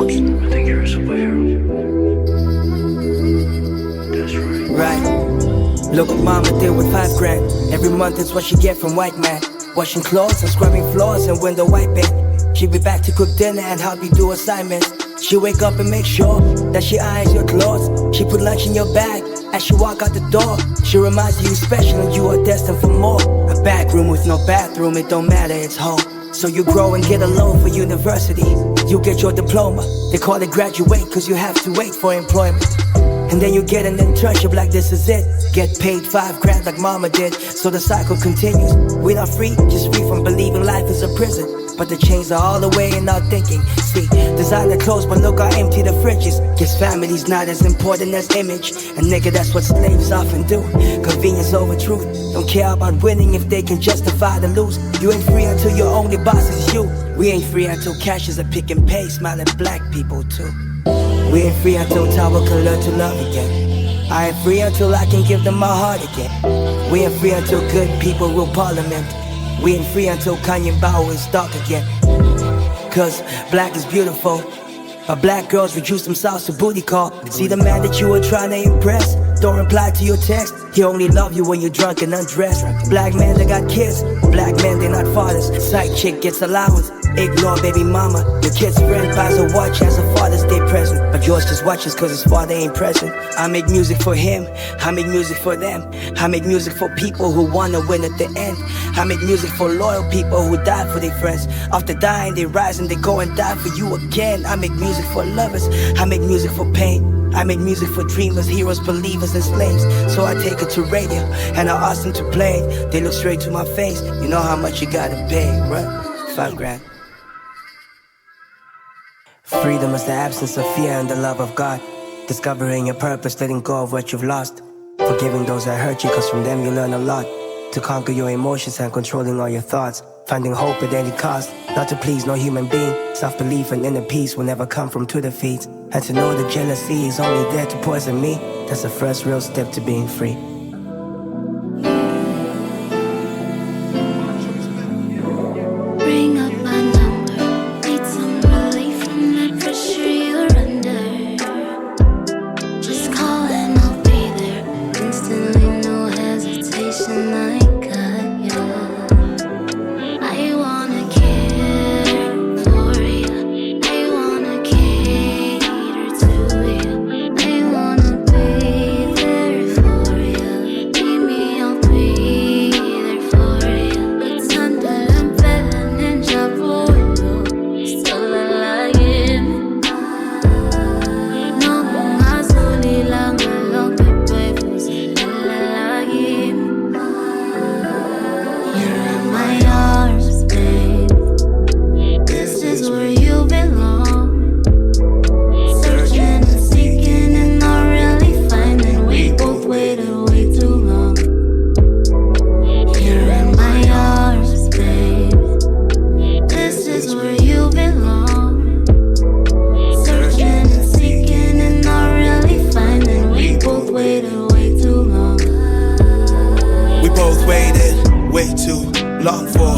babe. I think you're a superhero. That's right. Right. Look what mama did with $5 grand. Every month is what she get from white man. Washing clothes and scrubbing floors and window wiping. She be back to cook dinner and help you do assignments. She wake up and make sure that she irons your clothes. She put lunch in your bag as she walk out the door. She reminds you special and you are destined for more. A back room with no bathroom, it don't matter, it's home. So you grow and get a loan for university. You get your diploma, they call it graduate, cause you have to wait for employment. And then you get an internship like this is it. Get paid $5 grand like mama did. So the cycle continues. We're not free, just free from believing life is a prison. But the chains are all the way in our thinking. See, designer clothes, but look how empty the fridge is. Guess family's not as important as image. And nigga, that's what slaves often do. Convenience over truth. Don't care about winning if they can justify the lose. You ain't free until your only boss is you. We ain't free until cash is a pick and pay, smiling black people too. We ain't free until Tower can learn to love again. I ain't free until I can give them my heart again. We ain't free until good people rule parliament. We ain't free until Kanye Bauer is dark again. Cause black is beautiful, but black girls reduce themselves to booty call. See the man that you were trying to impress, don't reply to your text. He only love you when you're drunk and undressed. Black men, they got kids. Black men, they not fathers. Side chick gets allowance. Ignore baby mama. Your kid's friend buys a watch as a Father's Day present, but yours just watches cause his father ain't present. I make music for him, I make music for them. I make music for people who wanna win at the end. I make music for loyal people who die for their friends. After dying they rise and they go and die for you again. I make music for lovers, I make music for pain. I make music for dreamers, heroes, believers, and slaves. So I take it to radio and I ask them to play it. They look straight to my face. You know how much you gotta pay, right? $5 grand. Freedom is the absence of fear and the love of God. Discovering your purpose, letting go of what you've lost. Forgiving those that hurt you, cause from them you learn a lot. To conquer your emotions and controlling all your thoughts. Finding hope at any cost, not to please no human being. Self-belief and inner peace will never come from two defeats. And to know that jealousy is only there to poison me, that's the first real step to being free. Bring up my number, need some relief from the pressure you're under. Just call and I'll be there, instantly, no hesitation, I got ya. I wanna care for you, I wanna cater to you, I wanna be there for you. Need me, I'll be there for you. It's under and ninja polo, still alive. No azuli lang along the way, still alive. You're in my arms, babe. This is where you belong. Searching and seeking and not really finding. We both waited way too long. You're in my arms, babe. This is where you belong. Searching and seeking and not really finding. We both waited way too long. We both waited way too long for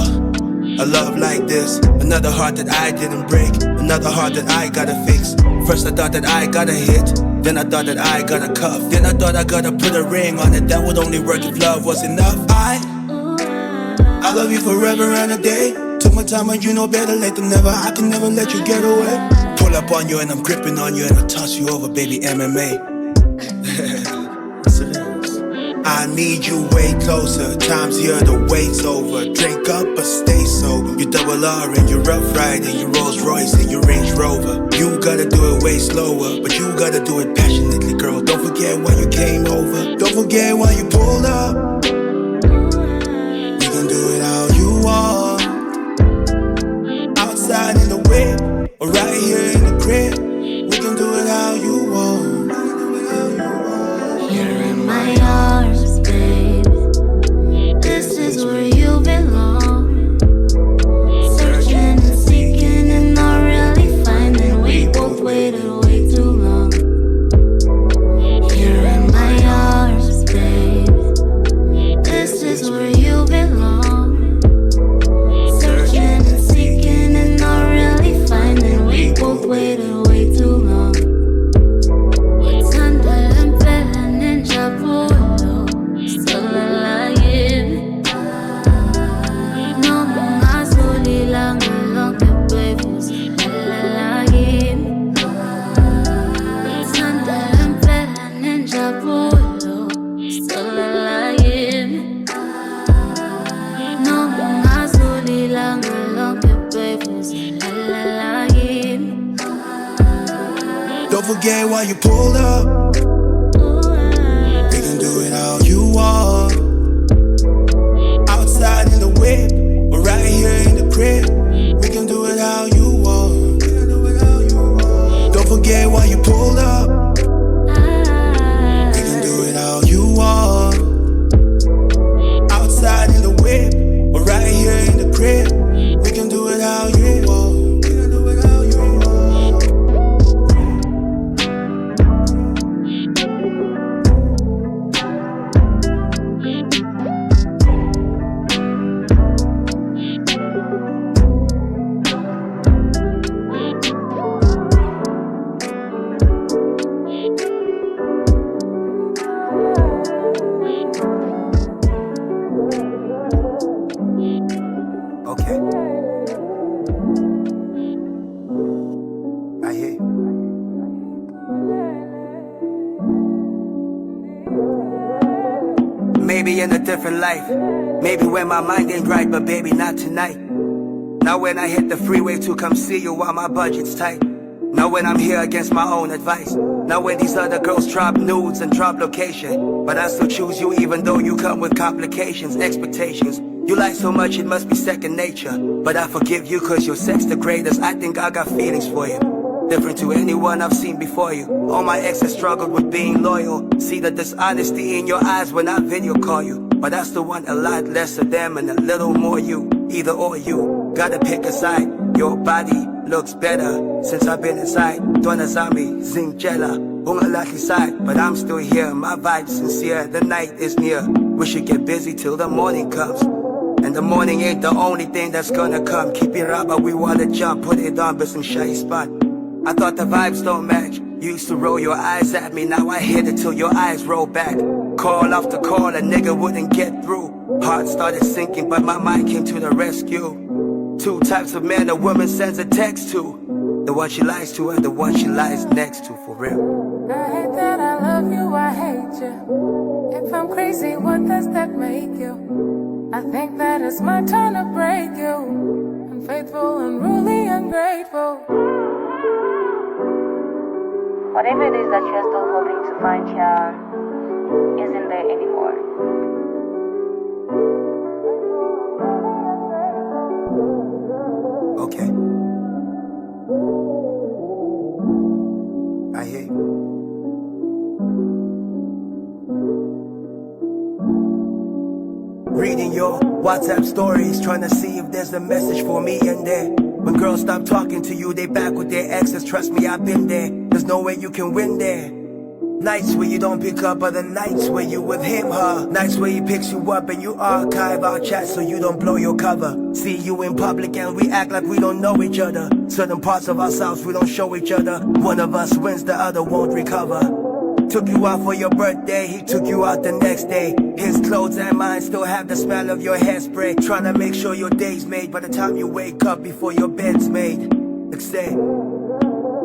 a love like this. Another heart that I didn't break, another heart that I gotta fix. First I thought that I gotta hit, then I thought that I gotta cuff, then I thought I gotta put a ring on it. That would only work if love was enough. I love you forever and a day. Took my time and you know better late than never. I can never let you get away. Pull up on you and I'm gripping on you and I toss you over, baby, MMA. I need you way closer. Time's here, the wait's over. Drink up but stay sober. You double R and you rough rider, you Rolls Royce and you Range Rover. You gotta do it way slower, but you gotta do it passionately, girl. Don't forget why you came over. Don't forget why you pulled up. We can do it how you want. Outside in the whip, or right here in the crib. We can do it how you want. You're in my arms, babe. This is where you belong. Searching and seeking and not really finding. We both waited way too long. You're in my arms, babe. This is where you belong. Searching and seeking and not really finding. We both waited way too long. What's under and better ninja polo, still alive. No azuli lang along the way, still alive. What's under and better ninja polo, still alive. No azuli lang along the way, still alive. Don't forget why you pulled up. We can do it how you want. Outside in the whip, or right here in the crib. We can do it how you want. Don't forget why you pulled up. We can do it how you want. Outside in the whip, or right here in the crib. We can do it how you want. Okay. I hear you. Maybe in a different life. Maybe when my mind ain't right, but baby, not tonight. Now when I hit the freeway to come see you while my budget's tight. Now when I'm here against my own advice. Now when these other girls drop nudes and drop location. But I still choose you even though you come with complications, expectations. You lie so much it must be second nature. But I forgive you cause your sex the greatest. I think I got feelings for you. different to anyone I've seen before you. All my exes struggled with being loyal. See the dishonesty in your eyes when I video call you. But I still want a lot less of them and a little more you. Either or you, gotta pick a side. Your body looks better since I've been inside. Donna Zami, Zingela, Ungalaki side. But I'm still here, my vibe's sincere. The night is near, we should get busy till the morning comes. And the morning ain't the only thing that's gonna come. Keep it rubber, we wanna jump, put it on, but some shy spot. I thought the vibes don't match. You used to roll your eyes at me, now I hit it till your eyes roll back. Call after call, a nigga wouldn't get through. Heart started sinking, but my mind came to the rescue. Two types of men a woman sends a text to. The one she lies to and the one she lies next to, for real. I hate that I love you, I hate you. If I'm crazy, what does that make you? I think that it's my turn to break you. Unfaithful, unruly, ungrateful. Whatever it is that you're still hoping to find here isn't there anymore. Okay. I hear you. Reading your WhatsApp stories, trying to see if there's a message for me in there. When girls stop talking to you, they back with their exes. Trust me, I've been there. There's no way you can win there. Nights where you don't pick up are the nights where you with him, her. Nights where he picks you up and you archive our chat so you don't blow your cover. See you in public and we act like we don't know each other. Certain parts of ourselves we don't show each other. One of us wins, the other won't recover. Took you out for your birthday, he took you out the next day. His clothes and mine still have the smell of your hairspray. Trying to make sure your day's made by the time you wake up before your bed's made. Except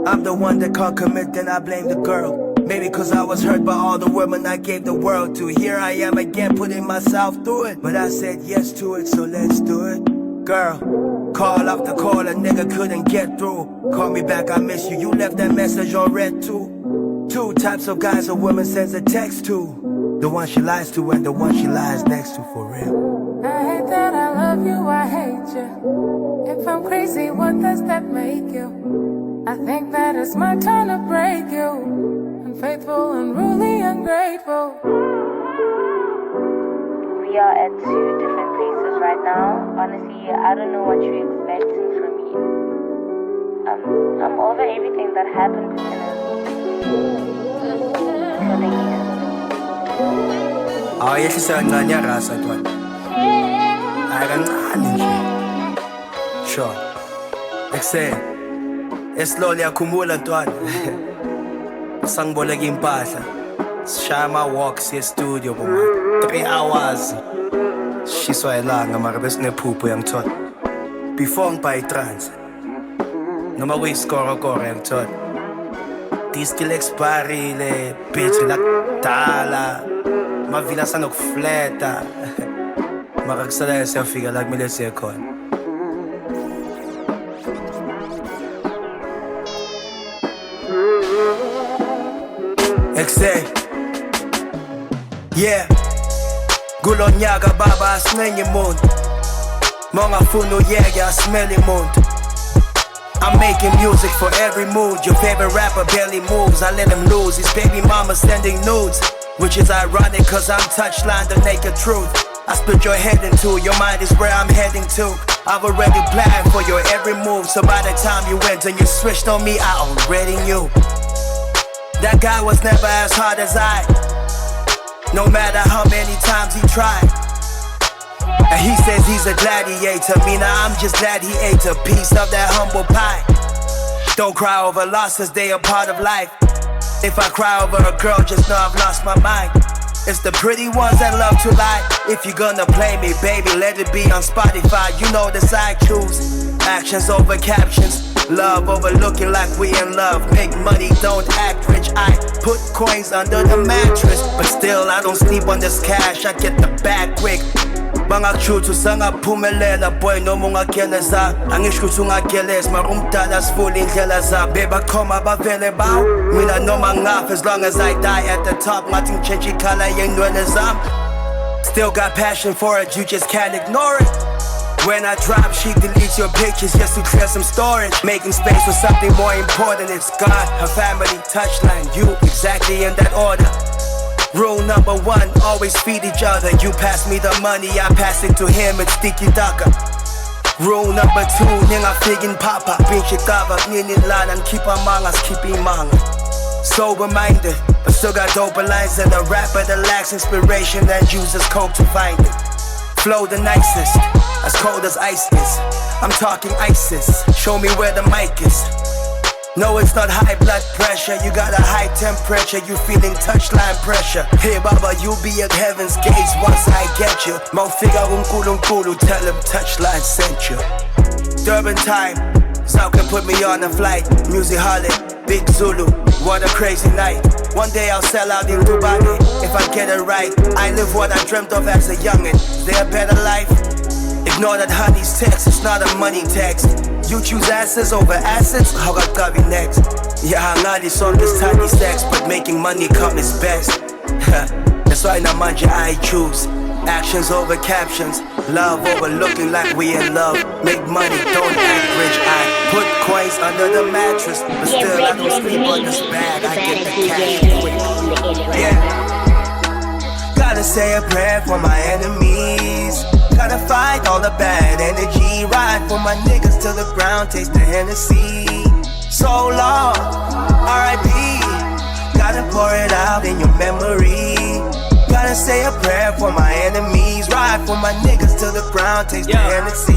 I'm the one that can't commit, then I blame the girl. Maybe cause I was hurt by all the women I gave the world to. Here I am again putting myself through it. But I said yes to it, so let's do it. Girl, call after call, a nigga couldn't get through. Call me back, I miss you, you left that message on red too. Two types of guys a woman sends a text to. The one she lies to and the one she lies next to, for real. I hate that I love you, I hate you. If I'm crazy, what does that make you? I think that it's my turn to break you. Unfaithful, unruly, ungrateful. We are at two different places right now. Honestly, I don't know what you're expecting from me. I'm over everything that happened between us. For the years. Oh, yes, it's a nanya rasa tuan. I kancane nje. Sure. Exe. Eslowly akhumbula tuan. Sangboleka impahla. Sishaya ama-walk siye studio boma. 3 hours. Shiswa ilanga mara besinephupho yangithola. Before ngibuy itrans. Noma kuyisikoro-koro yangithola. Diskill expirile, bitch lakudala. Mavila sanokufleta. Mara kusalayo siyafika la kumele siye khona. Exe. Yeah. Kulonyaka baba asinenye umuntu. Mongafuna uyeke asimele umuntu. I'm making music for every mood. Your favorite rapper barely moves, I let him lose. His baby mama sending nudes, which is ironic cause I'm Touchline, the naked truth. I split your head in two, your mind is where I'm heading to. I've already planned for your every move, so by the time you went and you switched on me, I already knew. That guy was never as hard as I. No matter how many times he tried. And he says he's a gladiator. Me now I'm just glad he ate a piece of that humble pie. Don't cry over losses, they a part of life. If I cry over a girl, just know I've lost my mind. It's the pretty ones that love to lie. If you're gonna play me, baby, let it be on Spotify. You know the side choose. Actions over captions. Love over looking like we in love. Make money, don't act rich. I put coins under the mattress, but still I don't sleep on this cash. I get the bag quick. Bangakuthu sangaphumelela boy noma ungageleza angisho ukuthi ungageleza mara umdala sivula indlela zabo bebakhoma bavele bawo mina noma ngafa as long as I die at the top ngathi ngichange icolor yenwele zami. Still got passion for it, you just can't ignore it. When I drop, she deletes your pictures just to clear some storage. Making space for something more important. It's God, her family, touchline, you, exactly in that order. Rule number 1, always feed each other. You pass me the money, I pass it to him, it's tiki-taka. Rule number 2, ninga figin papa. Pinchitava, ninilanan, kipa mangas, kipi manga. Sober-minded, but still got dope lines. And a rapper that lacks inspiration and uses coke to find it. Flow the nicest, as cold as ice is. I'm talking ISIS, show me where the mic is. No, it's not high blood pressure, you got a high temperature, you feeling touchline pressure. Hey Baba, you be at heaven's gates once I get you. Mo figure kulu, tell him touchline sent you. Durban time, South can put me on a flight. Music holiday, Big Zulu, what a crazy night. One day I'll sell out in Dubai, if I get it right. I live what I dreamt of as a youngin'. Is there a better life? Ignore that honey's text, it's not a money text. You choose asses over assets, how got Gabi next? Yeah, I'm not this on this tiny sex, but making money come is best. That's why now manja I choose. Actions over captions, love over looking like we in love. Make money, don't act rich. I put coins under the mattress, but still I don't sleep on this bag. I get the cash quick. Yeah. Gotta say a prayer for my enemies. Gotta fight all the bad energy. Ride for my niggas till the ground, taste the Hennessy. So long, R.I.P. Gotta pour it out in your memory. Gotta say a prayer for my enemies. Ride for my niggas till the ground, taste the Hennessy.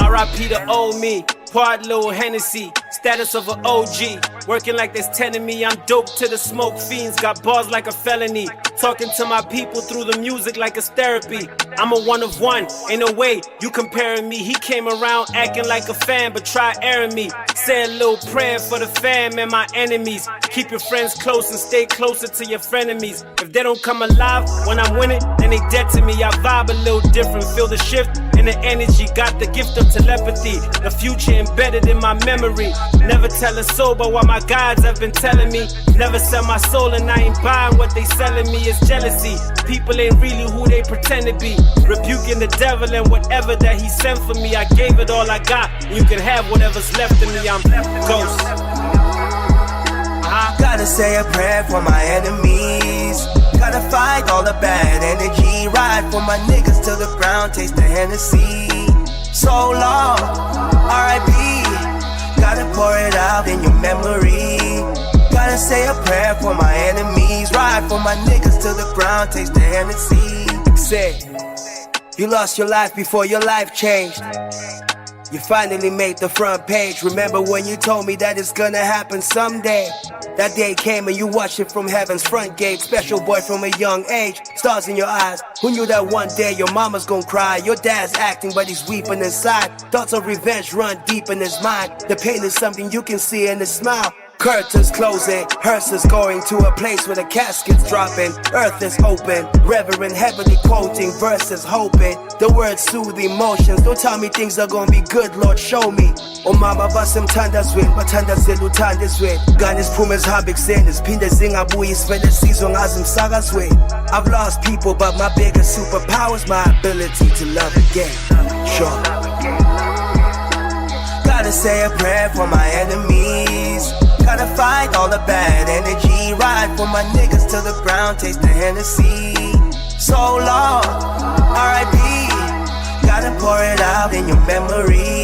R.I.P. to old me, part little Hennessy. Status of an OG, working like there's 10 of me. I'm dope to the smoke fiends, got bars like a felony. Talking to my people through the music like it's therapy. I'm a one of one, ain't no way you comparing me. He came around acting like a fan, but try airing me. Say a little prayer for the fam and my enemies. Keep your friends close and stay closer to your frenemies. If they don't come alive when I'm winning, then they dead to me. I vibe a little different, feel the shift in the energy. Got the gift of telepathy, the future embedded in my memory. Never tell a soul but what my guides have been telling me. Never sell my soul and I ain't buying what they selling me. It's jealousy, people ain't really who they pretend to be. Rebuking the devil and whatever that he sent for me. I gave it all I got, you can have whatever's left of me. I'm ghost. Gotta say a prayer for my enemies. Gotta fight all the bad energy. Ride for my niggas till the ground, taste the Hennessy. So long, R.I.P. Gotta pour it out in your memory. Gotta say a prayer for my enemies. Ride for my niggas till the ground, taste the Hennessy. Say, you lost your life before your life changed. You finally made the front page. Remember when you told me that it's gonna happen someday? That day came and you watched it from heaven's front gate. Special boy from a young age, stars in your eyes. Who knew that one day your mama's gonna cry? Your dad's acting but he's weeping inside. Thoughts of revenge run deep in his mind. The pain is something you can see in his smile. Curtains closing, hearses going to a place where the casket's dropping. Earth is open, reverend heavily quoting verses, hoping the words soothe emotions. Don't tell me things are gonna be good, Lord, show me. Oh mama basim tandas win, batanda zelu tandas win. Ganis pumes habik zenis, pinde zinga bui spend season azim sagas win. I've lost people, but my biggest superpower's my ability to love again. Sure. Gotta say a prayer for my enemies. Gotta fight all the bad energy. Ride for my niggas till the ground, taste the Hennessy. So long, R.I.P. Gotta pour it out in your memory.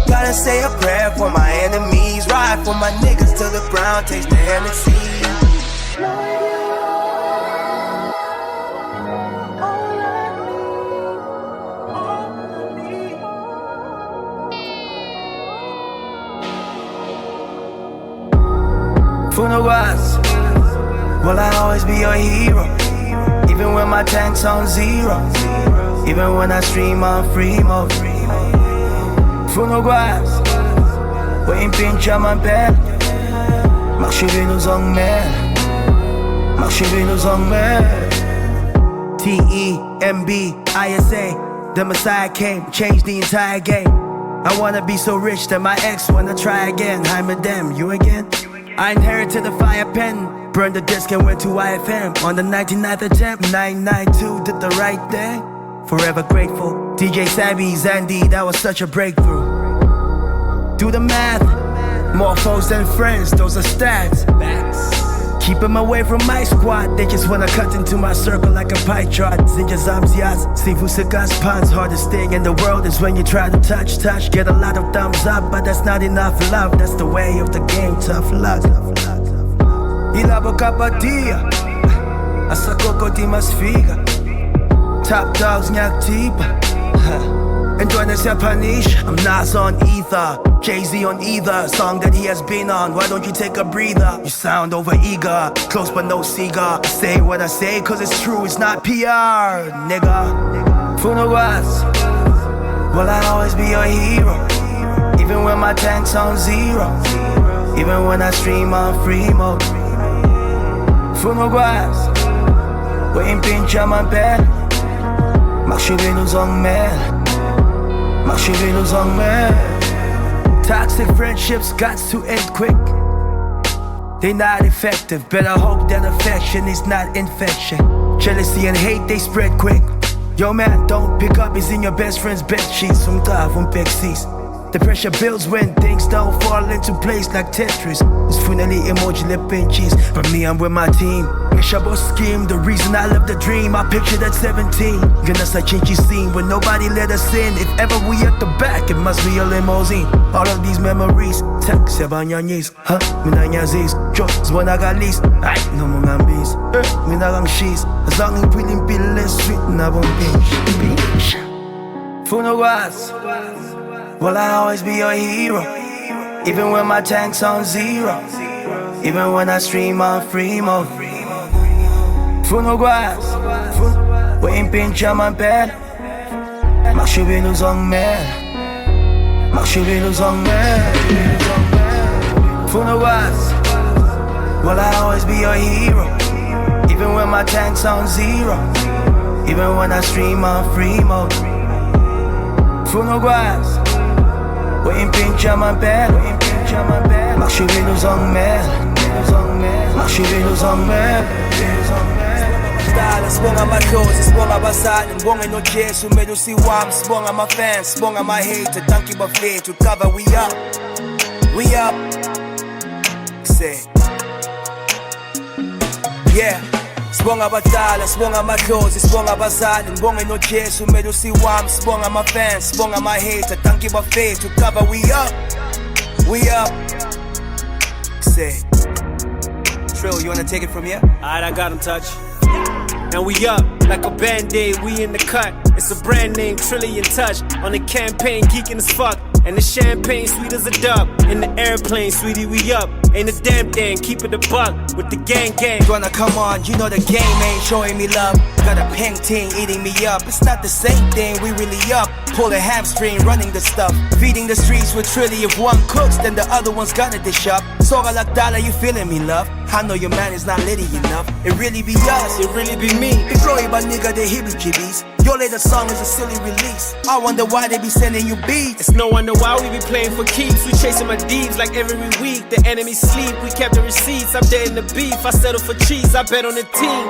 Gotta say a prayer for my enemies. Ride for my niggas till the ground, taste the Hennessy. Funerals, will I always be your hero? Even when my tank's on zero, even when I stream on free mode. Funerals, waiting pinch on my bed. Marcherai nous en mer, marcherai nous en mer. T-E-M-B-I-S-A, the Messiah came, changed the entire game. I wanna be so rich that my ex wanna try again. I'm a damn, you again? I inherited the fire pen, burned the disc and went to IFM. On the 99th attempt, 992 did the right thing. forever grateful. DJ Sabby, Zandy, that was such a breakthrough. Do the math, more foes than friends, those are stats. Keep them away from my squad, they just wanna cut into my circle like a pie chart. Zinja Zamzias, Sifu Sikas Pans, hardest thing in the world is when you try to touch. Get a lot of thumbs up, but that's not enough love. That's the way of the game, tough luck. Ilabo kapatia, asakoko timas figa. Top dogs nyak tipa. Enjoy this Japanese. I'm Nas on ether, Jay-Z on either song that he has been on. Why don't you take a breather? You sound over eager, close but no cigar. I say what I say cause it's true, it's not PR, nigga. Funerals, will I always be your hero? Even when my tank's on zero, even when I stream on free mode. Funerals, waiting pinch on my bed. Makshivinu's on man. Makshivinu's on man. Toxic friendships got to end quick. They not effective. Better hope that affection is not infection. Jealousy and hate, they spread quick. Yo man, don't pick up, it's in your best friend's bed sheets. From God, from Bexis. The pressure builds when things don't fall into place like Tetris. It's finally emoji lip and cheese. But me, I'm with my team. Mishabo scheme, the reason I love the dream. I pictured at 17. Gonna such a scene when nobody let us in. If ever we at the back, it must be a limousine. All of these memories, text Sebanyanyis, huh? Minanyazis, jokes when I got least. Ay, no mongambis, minagang she's. As long as feeling less sweet, nabong pinch. Funerals. Will I always be your hero? Even when my tank's on zero, even when I stream on free mode. Funerals, waiting pinch on my bed. Makshivinu's on man. Makshivinu's on man. Funerals, will I always be your hero? Even when my tank's on zero, even when I stream on free mode. Funerals, waiting pinch on my bed. Makshivinu's on man. Makshivinu's on man. Sibonga amadlozi, sibonga abazali, ngibonge noJesu, mele usiwami, sibonga ama-fans, sibonga ama-hater, thank you bafethu, cover we up, say, yeah. Sibonga abadala, sibonga amadlozi, sibonga abazali, ngibonge noJesu, mele usiwami, sibonga ama-fans, sibonga ama-hater, thank you bafethu, cover we up, say. Trill, you wanna take it from here? Alright, I got him, Touch. And we up, like a band-aid, we in the cut. It's a brand name, Trillion Touch. On the campaign, geeking as fuck. And the champagne, sweet as a dub. In the airplane, sweetie, we up. Ain't a damn thing, keep it a buck. With the gang. Gonna come on, you know the game ain't showing me love. Got a pink ting eating me up. It's not the same thing, we really up. Pull a hamstring, running the stuff. Feeding the streets with Trilly. If one cooks, then the other one's gotta dish up. Soga like dollar, you feeling me, love? I know your man is not litty enough. It really be us, it really be me. Big glory, but nigga, they hibby-jibbies. Your latest song is a silly release. I wonder why they be sending you beats. It's no wonder why we be playing for keeps. We chasing my deeds like every week. The enemy sleep, we kept the receipts. I'm dead in the beef, I settle for cheese. I bet on the team.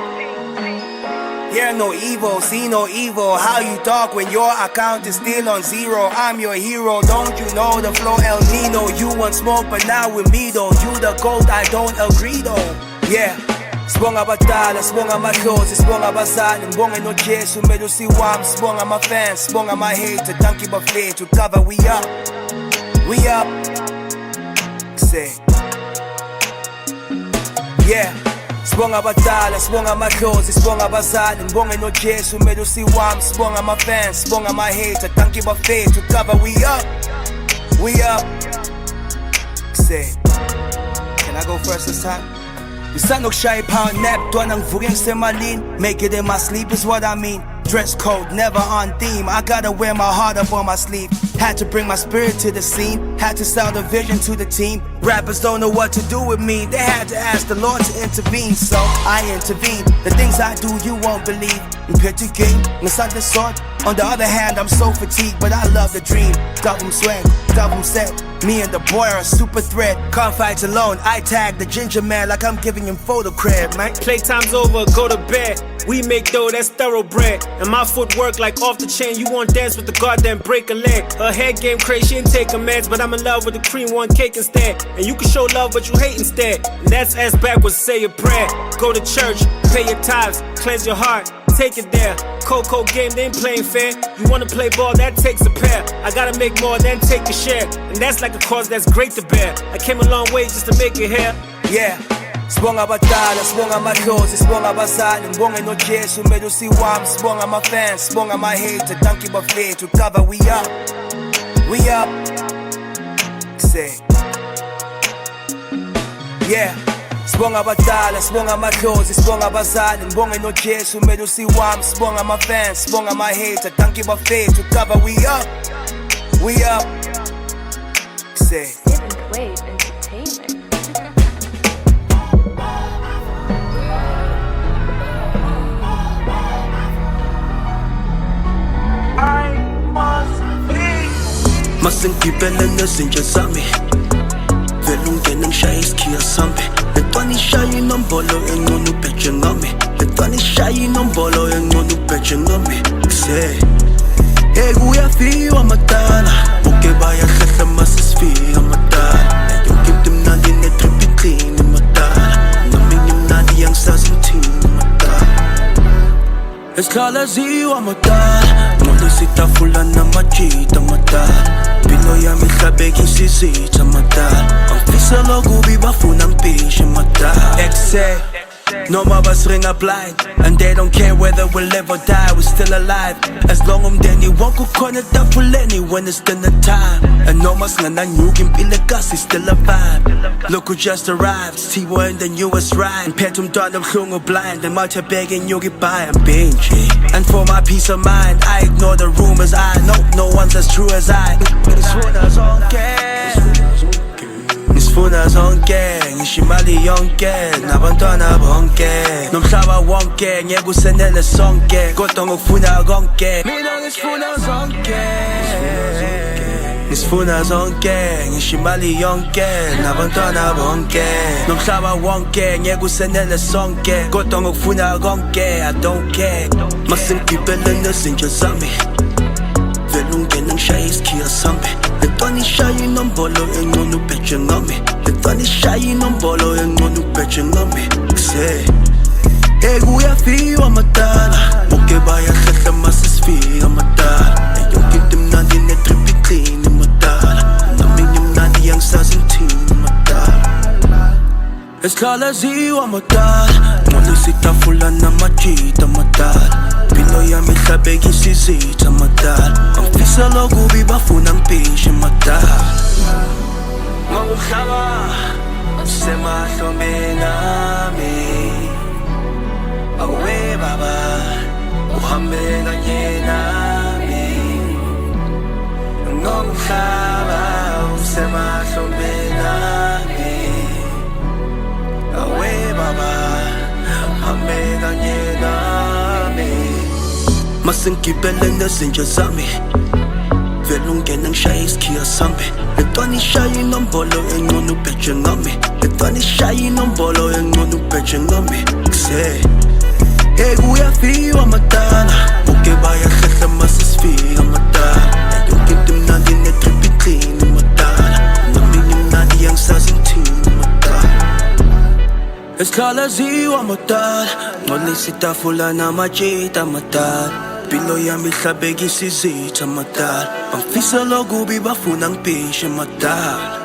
Hear no evil, see no evil. How you talk when your account is still on zero? I'm your hero, don't you know the flow El Nino? You want smoke, but now with me though. You the goat, I don't agree though. Yeah. Sibonga abadala, sibonga amadlozi, sibonga abazali, ngibonge noJesu, mele usiwami, sibonga ama-fans, sibonga ama-hater, thank you bafethu, cover we up, say, yeah. Sibonga abadala, sibonga amadlozi, sibonga abazali, ngibonge noJesu, mele usiwami, sibonga ama-fans, sibonga ama-hater, thank you bafethu, cover we up, say. Can I go first this time? Sanok shy pound nap, doan ang vuking semalin. Make it in my sleep is what I mean. Dress code, never on theme. I gotta wear my heart up on my sleeve. Had to bring my spirit to the scene. Had to sell the vision to the team. Rappers don't know what to do with me. They had to ask the Lord to intervene. So I intervene. The things I do you won't believe. In pity game, no Sunday sort. On the other hand, I'm so fatigued, but I love the dream. Double swing, double set. Me and the boy are a super threat. Can't fight alone. I tag the ginger man like I'm giving him photo cred, man. Playtime's over, go to bed. We make dough that's thoroughbred. And my footwork like off the chain. You won't dance with the goddamn break a leg. Her head game crazy, she ain't taking meds. But I'm in love with the cream, one cake instead. And you can show love, but you hate instead. And that's ass backwards, say a prayer. Go to church, pay your tithes, cleanse your heart, take it there. Coco game, they ain't playing fair. You wanna play ball, that takes a pair. I gotta make more than take a share. And that's like a cause that's great to bear. I came a long way just to make it here. Yeah. Sibonga abadala, sibonga amadlozi, sibonga abazali, ngibonge noJesu, umelusi wami, sibonga ama-fans, sibonga ama-hater, thank you bafethu, cover, we up, say, yeah. Sibonga abadala, sibonga amadlozi, sibonga abazali, ngibonge noJesu, umelusi wami, sibonga ama-fans, sibonga ama-hater, thank you bafethu, cover, we up, say. Seventh Wave Entertainment. Masengibele nezinja zami vele ungene ngishaye isikhiya sami letwana ishaye inombolo engcono ubheje ngami letwana ishaye inombolo engcono ubheje ngami kuse hey kuyafiwa amadala bonke bayahlehla masisifika amadala yonke into imnandi netrip clean amadala nami ngimnandi yangisazi ngithini amadala esihlalaziwa amadala ngolesitafula namajita amadala Pilo yami ihlabeka isizitha amadala Angifisa lokubi bafuna mpishe amadala Ex-say, noma basiringa blind And they don't care whether we'll live or die We're still alive As long umndeni wonke ukhona etafuleni When it's dinner time And noma singananyuki impilo ekasi still a vibe Look who just arrived Stiwa in the newest rhyme Phethe umntwana obuhlungu blind And mouth beg inyuki by I'm bingy And for my peace of mind I ignore the rumors I know no one's as true as I Nisifuna zonke ngisho imali yonke nabantwana bonke nomhlaba wonke ngeke usenele sonke kodwa ngokufuna konke mina ngisifuna zonke ngisho imali yonke nabantwana bonke nomhlaba wonke ngeke usenele sonke kodwa ngokufuna konke I don't care masengibele nezinja zami vele ungene ngishaye isikhiya sami letwana ishaye inombolo engcono ubheje ngami letwana ishaye inombolo engcono ubheje ngami kuse hey kuyafiwa amadala bonke bayahlehla masisifika amadala yonke into imnandi netrip clean amadala nami ngimnandi yangisazi ngithini amadala esihlalaziwa amadala ngolesitafula namajita amadala Pilo yami ihlabeka isizitha amadala Angifisa lokubi bafuna mpishe amadala Ngokuhlaba usemahlombe nami Awe baba uhambe kanye nami Ngokuhlaba usemahlombe nami Awe baba uhambe kanye nami Masengibele nezinja zami vele ungene ngishaye isikhiya sami letwana ishaye inombolo engcono ubheje ngami letwana ishaye inombolo engcono ubheje ngami kuse hey kuyafiwa amadala bonke bayahlehla masisifika amadala yonke into imnandi netrip clean amadala nami ngimnandi yangisazi ngithini amadala esihlalaziwa amadala ngolesitafula namajita amadala Pilo yami ihlabeka isizitha amadala Angifisa lokubi bafuna ngipishe amadala